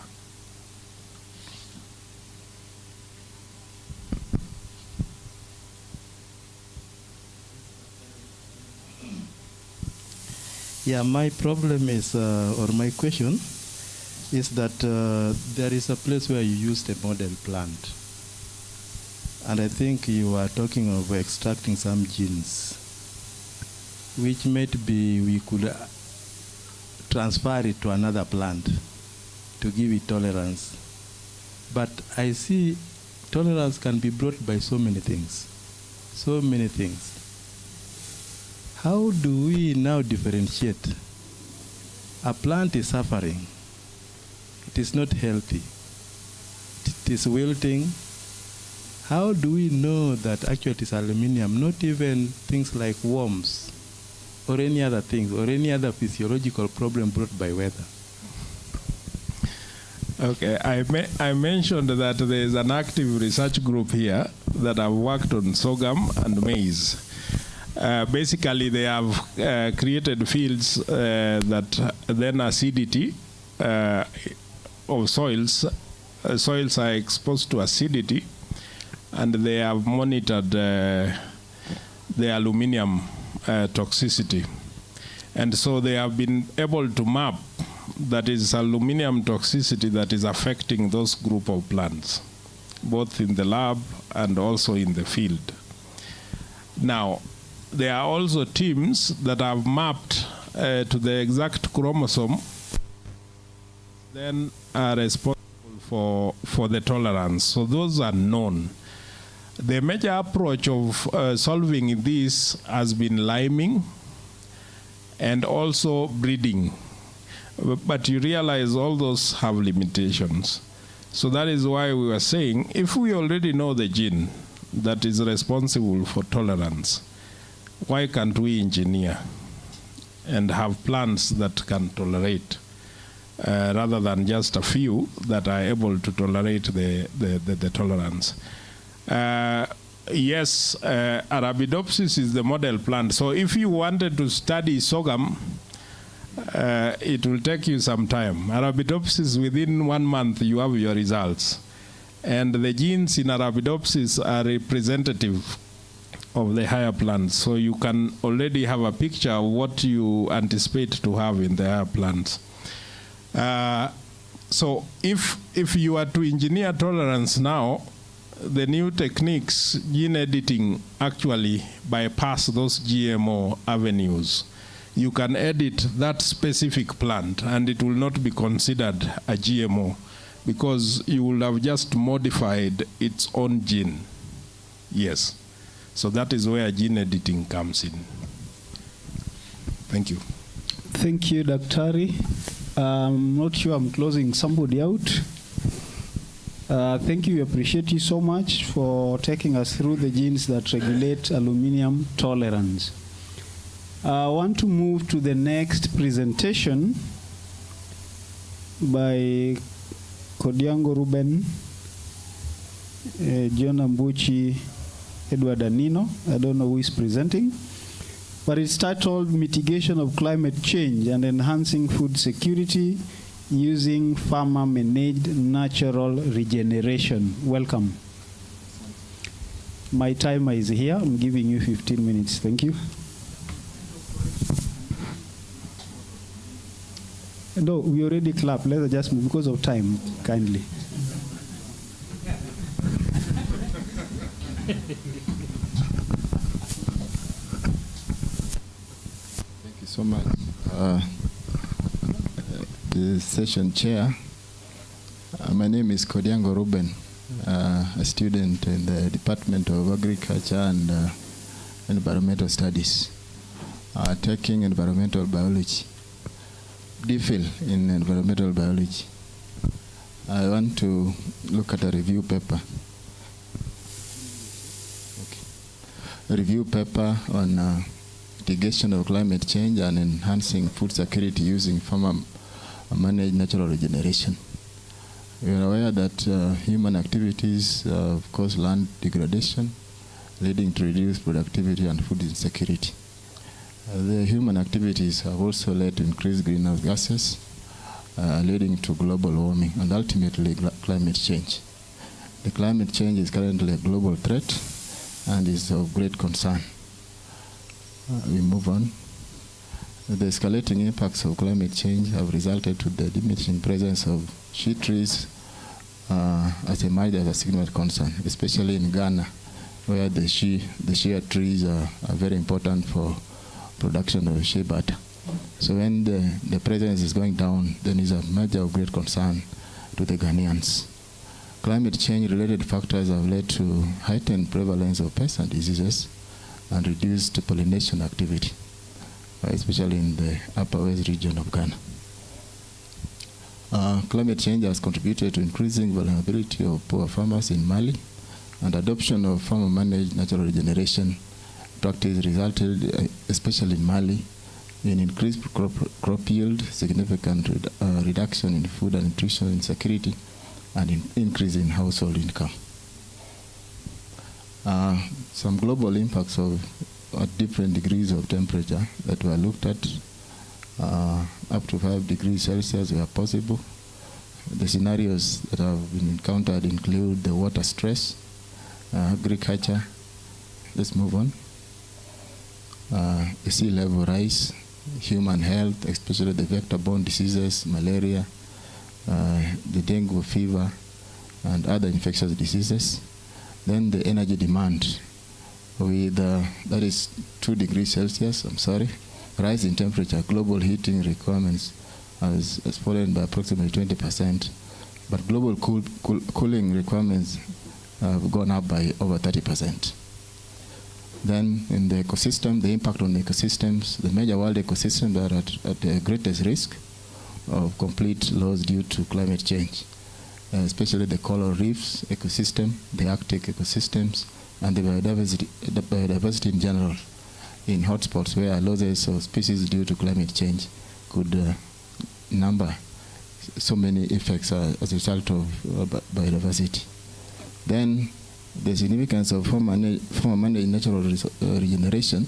Yeah, my problem is, or my question is that there is a place where you used a model plant. And I think you are talking of extracting some genes, which maybe we could transfer it to another plant to give it tolerance. But I see tolerance can be brought by so many things. So many things. How do we now differentiate? A plant is suffering. It is not healthy. It is wilting. How do we know that actually it is aluminium, not even things like worms or any other things or any other physiological problem brought by weather? Okay, I mentioned that there is an active research group here that have worked on sorghum and maize. Basically, they have created fields that then acidity of soils. Soils are exposed to acidity, and they have monitored the aluminium toxicity. And so they have been able to map that is aluminium toxicity that is affecting those group of plants, both in the lab and also in the field. Now, there are also teams that have mapped to the exact chromosome, then are responsible for the tolerance. So those are known. The major approach of solving this has been liming and also breeding. But you realize all those have limitations. So that is why we were saying, if we already know the gene that is responsible for tolerance, why can't we engineer and have plants that can tolerate rather than just a few that are able to tolerate the tolerance? Yes, Arabidopsis is the model plant. So if you wanted to study sorghum, it will take you some time. Arabidopsis, within 1 month, you have your results. And the genes in Arabidopsis are representative of the higher plants. So you can already have a picture of what you anticipate to have in the higher plants. So if you are to engineer tolerance now, the new techniques, gene editing, actually bypass those GMO avenues. You can edit that specific plant and it will not be considered a GMO because you will have just modified its own gene. Yes. So that is where gene editing comes in. Thank you. Thank you, Daktari. I'm not sure I'm closing somebody out. Thank you. We appreciate you so much for taking us through the genes that regulate aluminum tolerance. I want to move to the next presentation by Kodiango Ruben, John Ambuchi, Edward Anino. I don't know who is presenting, but it's titled Mitigation of Climate Change and Enhancing Food Security Using Farmer-Managed Natural Regeneration. Welcome. My timer is here. I'm giving you 15 minutes. Thank you. No, we already clapped. Let's just move because of time, kindly. Thank you so much. The session chair. My name is Kodiango Ruben, a student in the Department of Agriculture and Environmental Studies, taking environmental biology, DPhil in environmental biology. I want to look at a review paper. A review paper on mitigation of climate change and enhancing food security using farmer-managed natural regeneration. We are aware that human activities cause land degradation, leading to reduced productivity and food insecurity. The human activities have also led to increased greenhouse gases, leading to global warming and ultimately climate change. The climate change is currently a global threat and is of great concern. We move on. The escalating impacts of climate change have resulted to the diminishing presence of shea trees as emerged as a significant concern, especially in Ghana, where the shea trees are very important for production of shea butter. So when the presence is going down, then is a matter of great concern to the Ghanaians. Climate change related factors have led to heightened prevalence of pests and diseases and reduced pollination activity, especially in the upper west region of Ghana. Climate change has contributed to increasing vulnerability of poor farmers in Mali, and adoption of farmer-managed natural regeneration practice resulted, especially in Mali, in increased crop yield, significant reduction in food and nutrition insecurity, and increase in household income. Some global impacts of different degrees of temperature that were looked at, up to 5 degrees Celsius were possible. The scenarios that have been encountered include the water stress, agriculture. Let's move on. The sea level rise, human health, especially the vector-borne diseases, malaria, the dengue fever, and other infectious diseases. Then the energy demand with, that is 2 degrees Celsius, rise in temperature, global heating requirements has fallen by approximately 20%, but global cooling requirements have gone up by over 30%. Then in the ecosystem, the impact on the ecosystems, the major world ecosystems are at the greatest risk of complete loss due to climate change, especially the coral reefs ecosystem, the Arctic ecosystems, and the biodiversity in general in hotspots where losses of species due to climate change could number so many effects as a result of biodiversity. Then the significance of farmer-managed natural regeneration.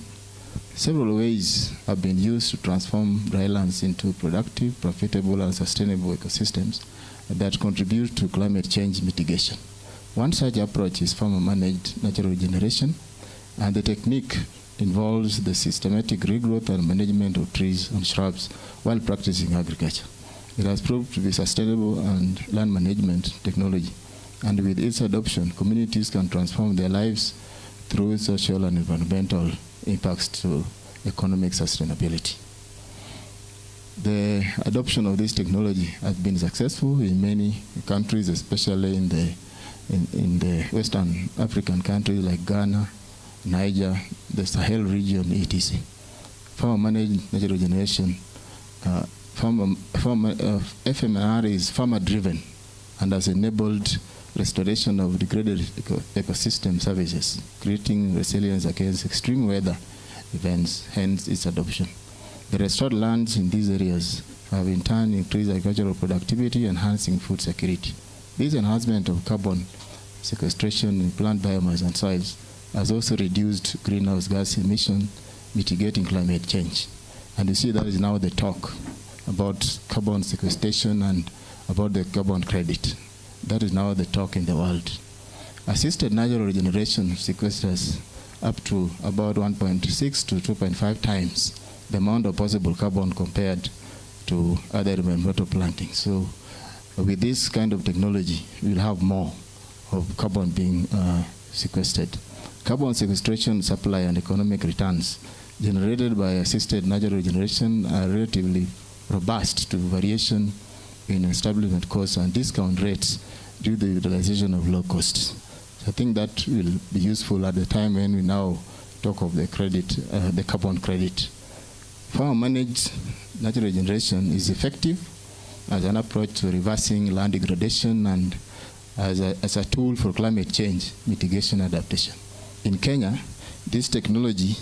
Several ways have been used to transform drylands into productive, profitable, and sustainable ecosystems that contribute to climate change mitigation. One such approach is farmer-managed natural regeneration, and the technique involves the systematic regrowth and management of trees and shrubs while practicing agriculture. It has proved to be sustainable and land management technology, and with its adoption, communities can transform their lives through social and environmental impacts to economic sustainability. The adoption of this technology has been successful in many countries, especially in the Western African countries like Ghana, Niger, the Sahel region, etc. Farmer-managed natural regeneration, FMR is farmer-driven and has enabled restoration of degraded ecosystem services, creating resilience against extreme weather events, hence its adoption. The restored lands in these areas have in turn increased agricultural productivity, enhancing food security. This enhancement of carbon sequestration in plant biomass and soils has also reduced greenhouse gas emission, mitigating climate change. And you see that is now the talk about carbon sequestration and about the carbon credit. That is now the talk in the world. Assisted natural regeneration sequesters up to about 1.6 to 2.5 times the amount of possible carbon compared to other environmental planting. So with this kind of technology, we'll have more of carbon being sequestered. Carbon sequestration, supply, and economic returns generated by assisted natural regeneration are relatively robust to variation in establishment costs and discount rates due to the utilization of low costs. So I think that will be useful at the time when we now talk of the credit, the carbon credit. Farmer-managed natural regeneration is effective as an approach to reversing land degradation and as a tool for climate change mitigation adaptation. In Kenya, this technology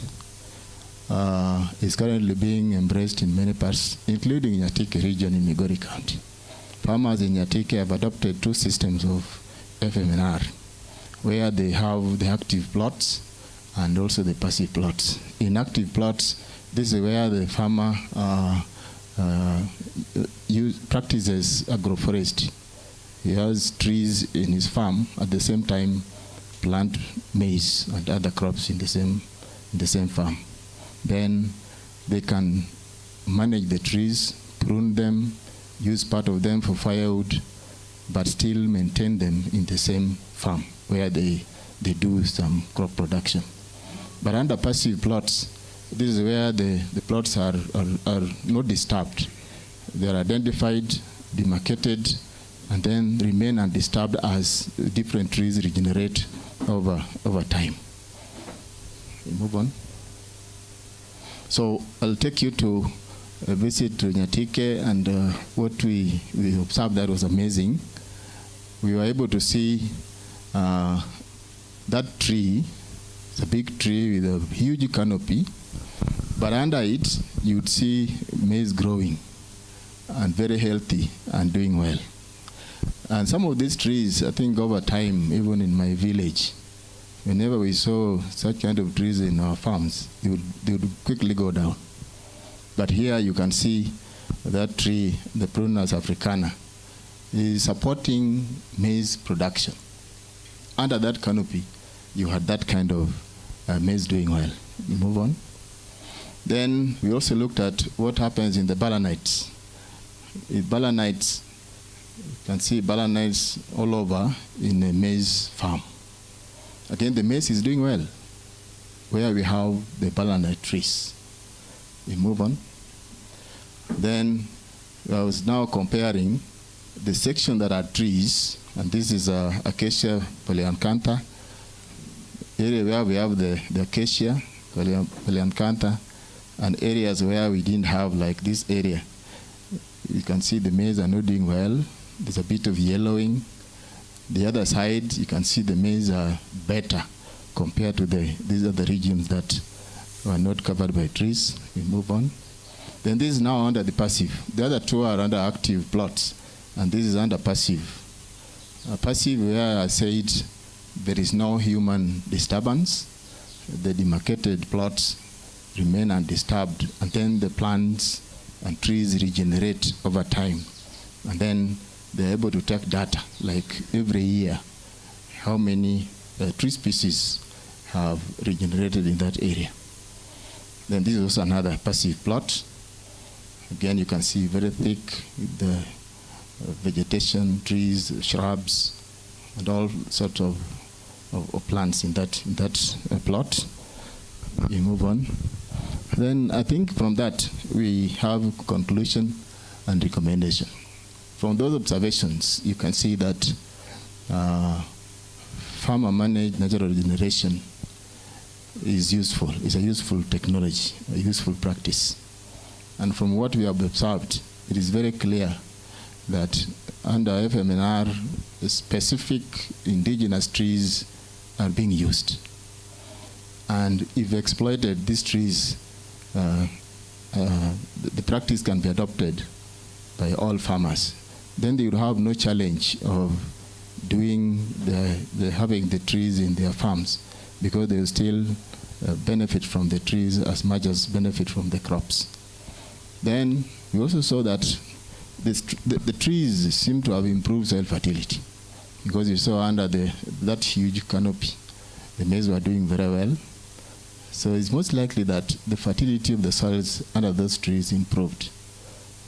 is currently being embraced in many parts, including Nyatike region in Migori County. Farmers in Nyatike have adopted two systems of FMNR, where they have the active plots and also the passive plots. In active plots, this is where the farmer practices agroforestry. He has trees in his farm, at the same time plant maize and other crops in the same farm. Then they can manage the trees, prune them, use part of them for firewood, but still maintain them in the same farm where they do some crop production. But under passive plots, this is where the plots are not disturbed. They are identified, demarcated, and then remain undisturbed as different trees regenerate over time. Move on. So I'll take you to a visit to Nyatike, and what we observed that was amazing. We were able to see that tree. It's a big tree with a huge canopy, but under it you would see maize growing and very healthy and doing well. And some of these trees, I think over time, even in my village, whenever we saw such kind of trees in our farms, they would quickly go down. But here you can see that tree, the Prunus africana, is supporting maize production. Under that canopy, you had that kind of maize doing well. You move on. Then we also looked at what happens in the balanites. In balanites, you can see balanites all over in a maize farm. Again, the maize is doing well where we have the balanite trees. We move on. Then I was now comparing the section that are trees, and this is Acacia polyanthata, area where we have the Acacia polyanthata, and areas where we didn't have, like this area. You can see the maize are not doing well. There's a bit of yellowing. The other side, you can see the maize are better compared to these are the regions that were not covered by trees. We move on. Then this is now under the passive. The other two are under active plots, and this is under passive. Passive, where I said there is no human disturbance, the demarcated plots remain undisturbed, and then the plants and trees regenerate over time. And then they're able to take data, like every year, how many tree species have regenerated in that area. Then this is also another passive plot. Again, you can see very thick with the vegetation, trees, shrubs, and all sorts of plants in that plot. We move on. Then I think from that we have conclusion and recommendation. From those observations, you can see that farmer-managed natural regeneration is useful. It's a useful technology, a useful practice. And from what we have observed, it is very clear that under FMNR, specific indigenous trees are being used. And if exploited, these trees, the practice can be adopted by all farmers. Then they will have no challenge of doing having the trees in their farms, because they will still benefit from the trees as much as benefit from the crops. Then we also saw that the trees seem to have improved soil fertility, because you saw under that huge canopy, the maize were doing very well. So it's most likely that the fertility of the soils under those trees improved.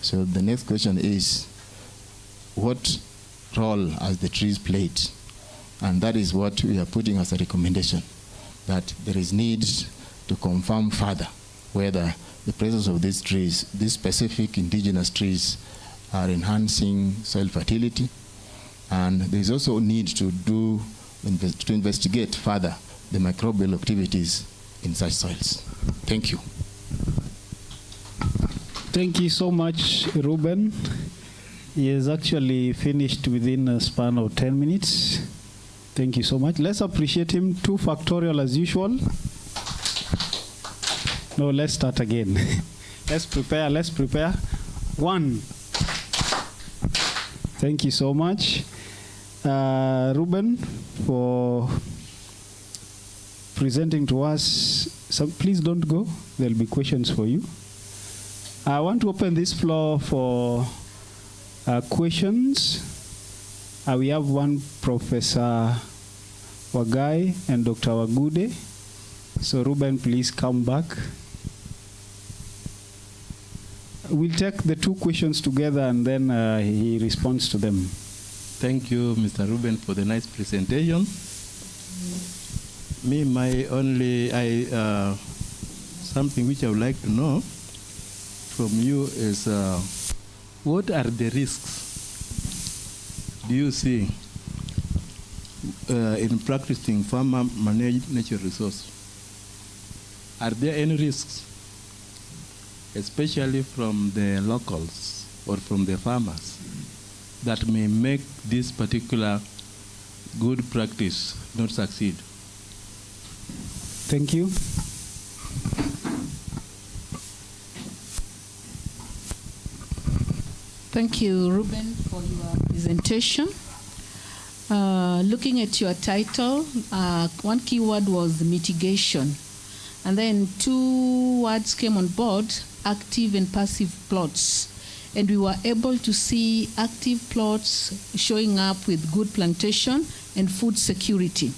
So the next question is, what role has the trees played? And that is what we are putting as a recommendation, that there is need to confirm further whether the presence of these trees, these specific indigenous trees, are enhancing soil fertility. And there is also need to investigate further the microbial activities in such soils. Thank you. Thank you so much, Ruben. He has actually finished within a span of 10 minutes. Thank you so much. Let's appreciate him. 2 factorial as usual. No, let's start again. Let's prepare. 1. Thank you so much, Ruben, for presenting to us. So please don't go. There'll be questions for you. I want to open this floor for questions. We have one Professor Wagai and Dr. Wagude. So Ruben, please come back. We'll take the 2 questions together and then he responds to them. Thank you, Mr. Ruben, for the nice presentation. Me, something which I would like to know from you is what are the risks do you see in practicing farmer-managed natural resource? Are there any risks, especially from the locals or from the farmers, that may make this particular good practice not succeed? Thank you. Thank you, Ruben, for your presentation. Looking at your title, one keyword was mitigation. And then 2 words came on board, active and passive plots. And we were able to see active plots showing up with good plantation and food security.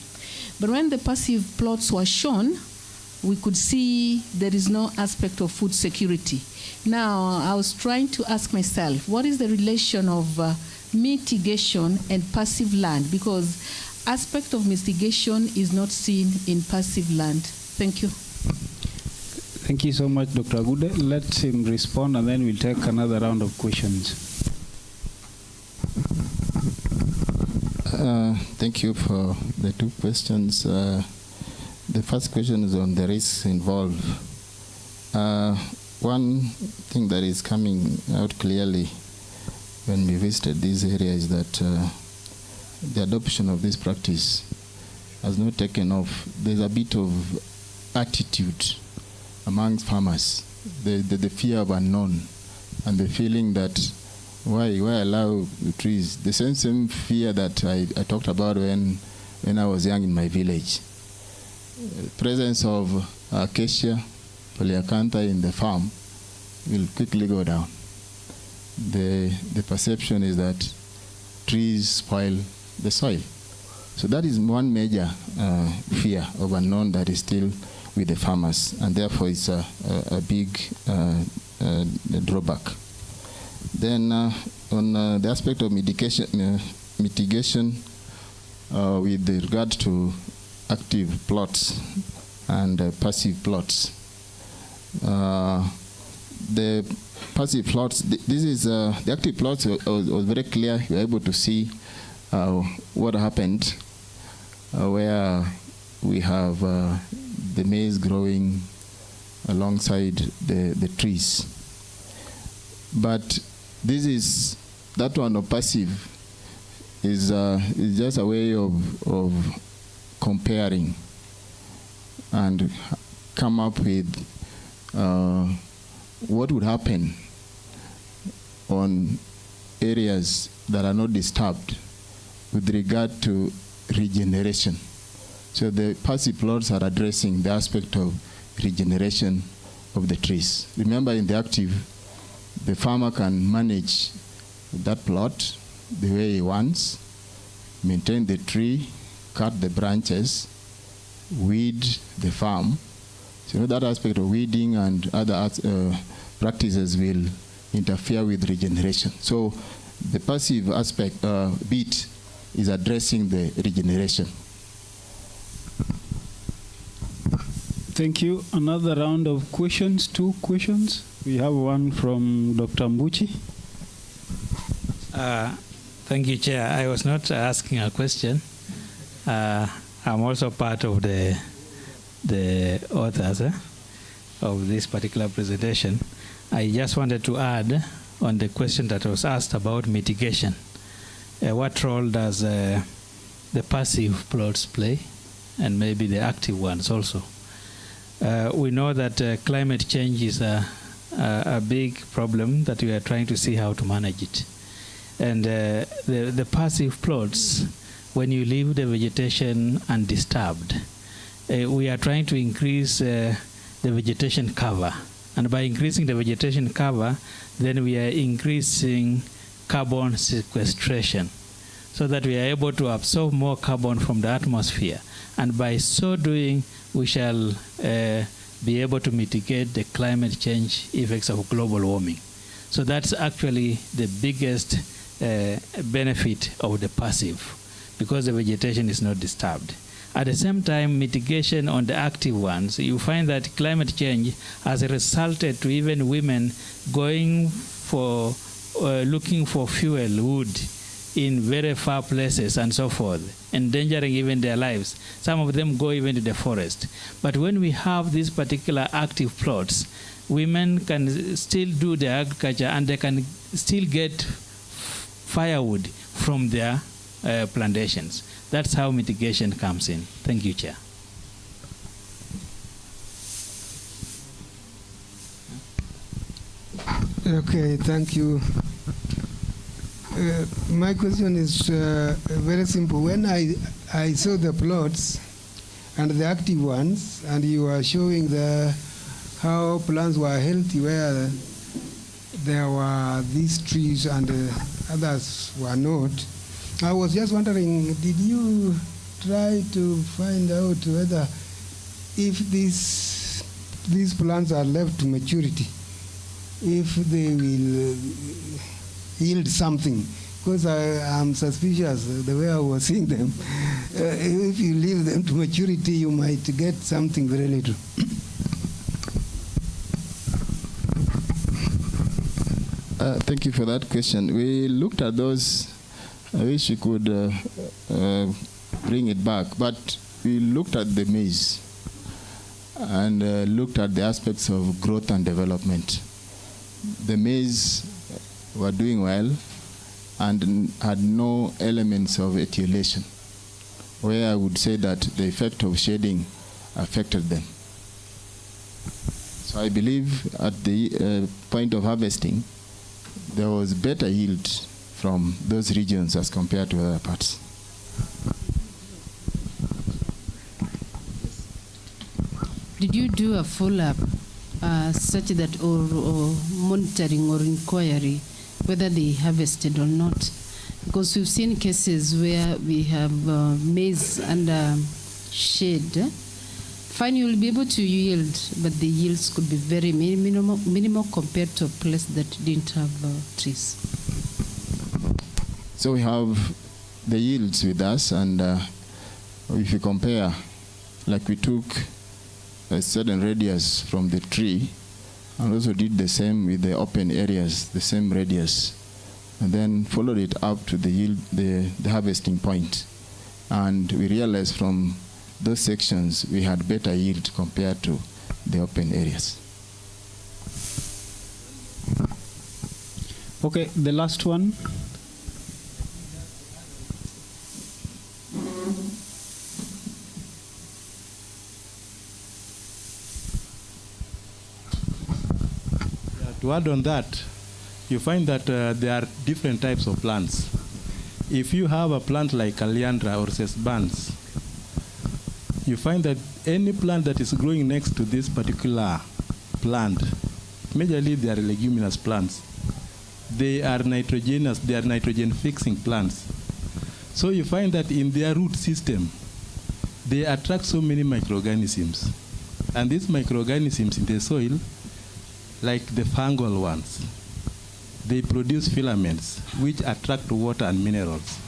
But when the passive plots were shown, we could see there is no aspect of food security. Now, I was trying to ask myself, what is the relation of mitigation and passive land? Because aspect of mitigation is not seen in passive land. Thank you. Thank you so much, Dr. Agude. Let him respond and then we'll take another round of questions. Thank you for the two questions. The first question is on the risks involved. One thing that is coming out clearly when we visited this area is that the adoption of this practice has not taken off. There's a bit of attitude amongst farmers, the fear of unknown, and the feeling that why allow the trees? The same fear that I talked about when I was young in my village. Presence of acacia, polyacantha in the farm will quickly go down. The perception is that trees spoil the soil. So that is one major fear of unknown that is still with the farmers, and therefore it's a big drawback. Then on the aspect of mitigation with regard to active plots and passive plots. The passive plots, this is the active plots was very clear. You were able to see what happened where we have the maize growing alongside the trees. But this is, that one of passive is just a way of comparing and come up with what would happen on areas that are not disturbed with regard to regeneration. So the passive plots are addressing the aspect of regeneration of the trees. Remember, in the active, the farmer can manage that plot the way he wants, maintain the tree, cut the branches, weed the farm. So that aspect of weeding and other practices will interfere with regeneration. So the passive aspect bit is addressing the regeneration. Thank you. Another round of questions, 2 questions. We have one from Dr. Mbuchi. Thank you, Chair. I was not asking a question. I'm also part of the authors of this particular presentation. I just wanted to add on the question that was asked about mitigation. What role does the passive plots play, and maybe the active ones also? We know that climate change is a big problem that we are trying to see how to manage it. And the passive plots, when you leave the vegetation undisturbed, we are trying to increase the vegetation cover. And by increasing the vegetation cover, then we are increasing carbon sequestration, so that we are able to absorb more carbon from the atmosphere. And by so doing, we shall be able to mitigate the climate change effects of global warming. So that's actually the biggest benefit of the passive, because the vegetation is not disturbed. At the same time, mitigation on the active ones, you find that climate change has resulted to even women going for looking for fuel, wood, in very far places and so forth, endangering even their lives. Some of them go even to the forest. But when we have these particular active plots, women can still do their agriculture and they can still get firewood from their plantations. That's how mitigation comes in. Thank you, Chair. Okay, thank you. My question is very simple. When I saw the plots and the active ones, and you were showing how plants were healthy where there were these trees and others were not, I was just wondering, did you try to find out whether if these plants are left to maturity, if they will yield something? Because I'm suspicious the way I was seeing them. If you leave them to maturity, you might get something very little. Thank you for that question. We looked at those I wish we could bring it back. But we looked at the maize and looked at the aspects of growth and development. The maize were doing well and had no elements of etiolation, where I would say that the effect of shading affected them. So I believe at the point of harvesting, there was better yield from those regions as compared to other parts. Did you do a follow-up such that, or monitoring or inquiry, whether they harvested or not? Because we've seen cases where we have maize under shade. Fine, you'll be able to yield, but the yields could be very minimal compared to a place that didn't have trees. So we have the yields with us, and if you compare, like we took a certain radius from the tree and also did the same with the open areas, the same radius, and then followed it up to the yield, the harvesting point. And we realized from those sections we had better yield compared to the open areas. Okay, the last one. To add on that, you find that there are different types of plants. If you have a plant like Kaliandra or sesbans, you find that any plant that is growing next to this particular plant, majorly they are leguminous plants. They are nitrogenous, they are nitrogen-fixing plants. So you find that in their root system, they attract so many microorganisms. And these microorganisms in the soil, like the fungal ones, they produce filaments which attract water and minerals.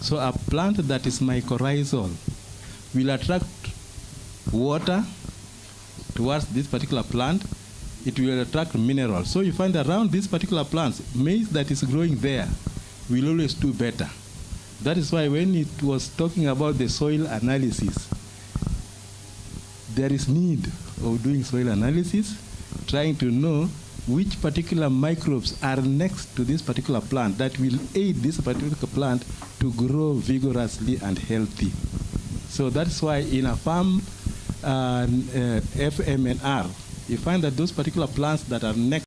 So a plant that is mycorrhizal will attract water towards this particular plant. It will attract minerals. So you find around these particular plants, maize that is growing there will always do better. That is why when it was talking about the soil analysis, there is need of doing soil analysis, trying to know which particular microbes are next to this particular plant that will aid this particular plant to grow vigorously and healthy. So that's why in a farm FMNR, you find that those particular plants that are next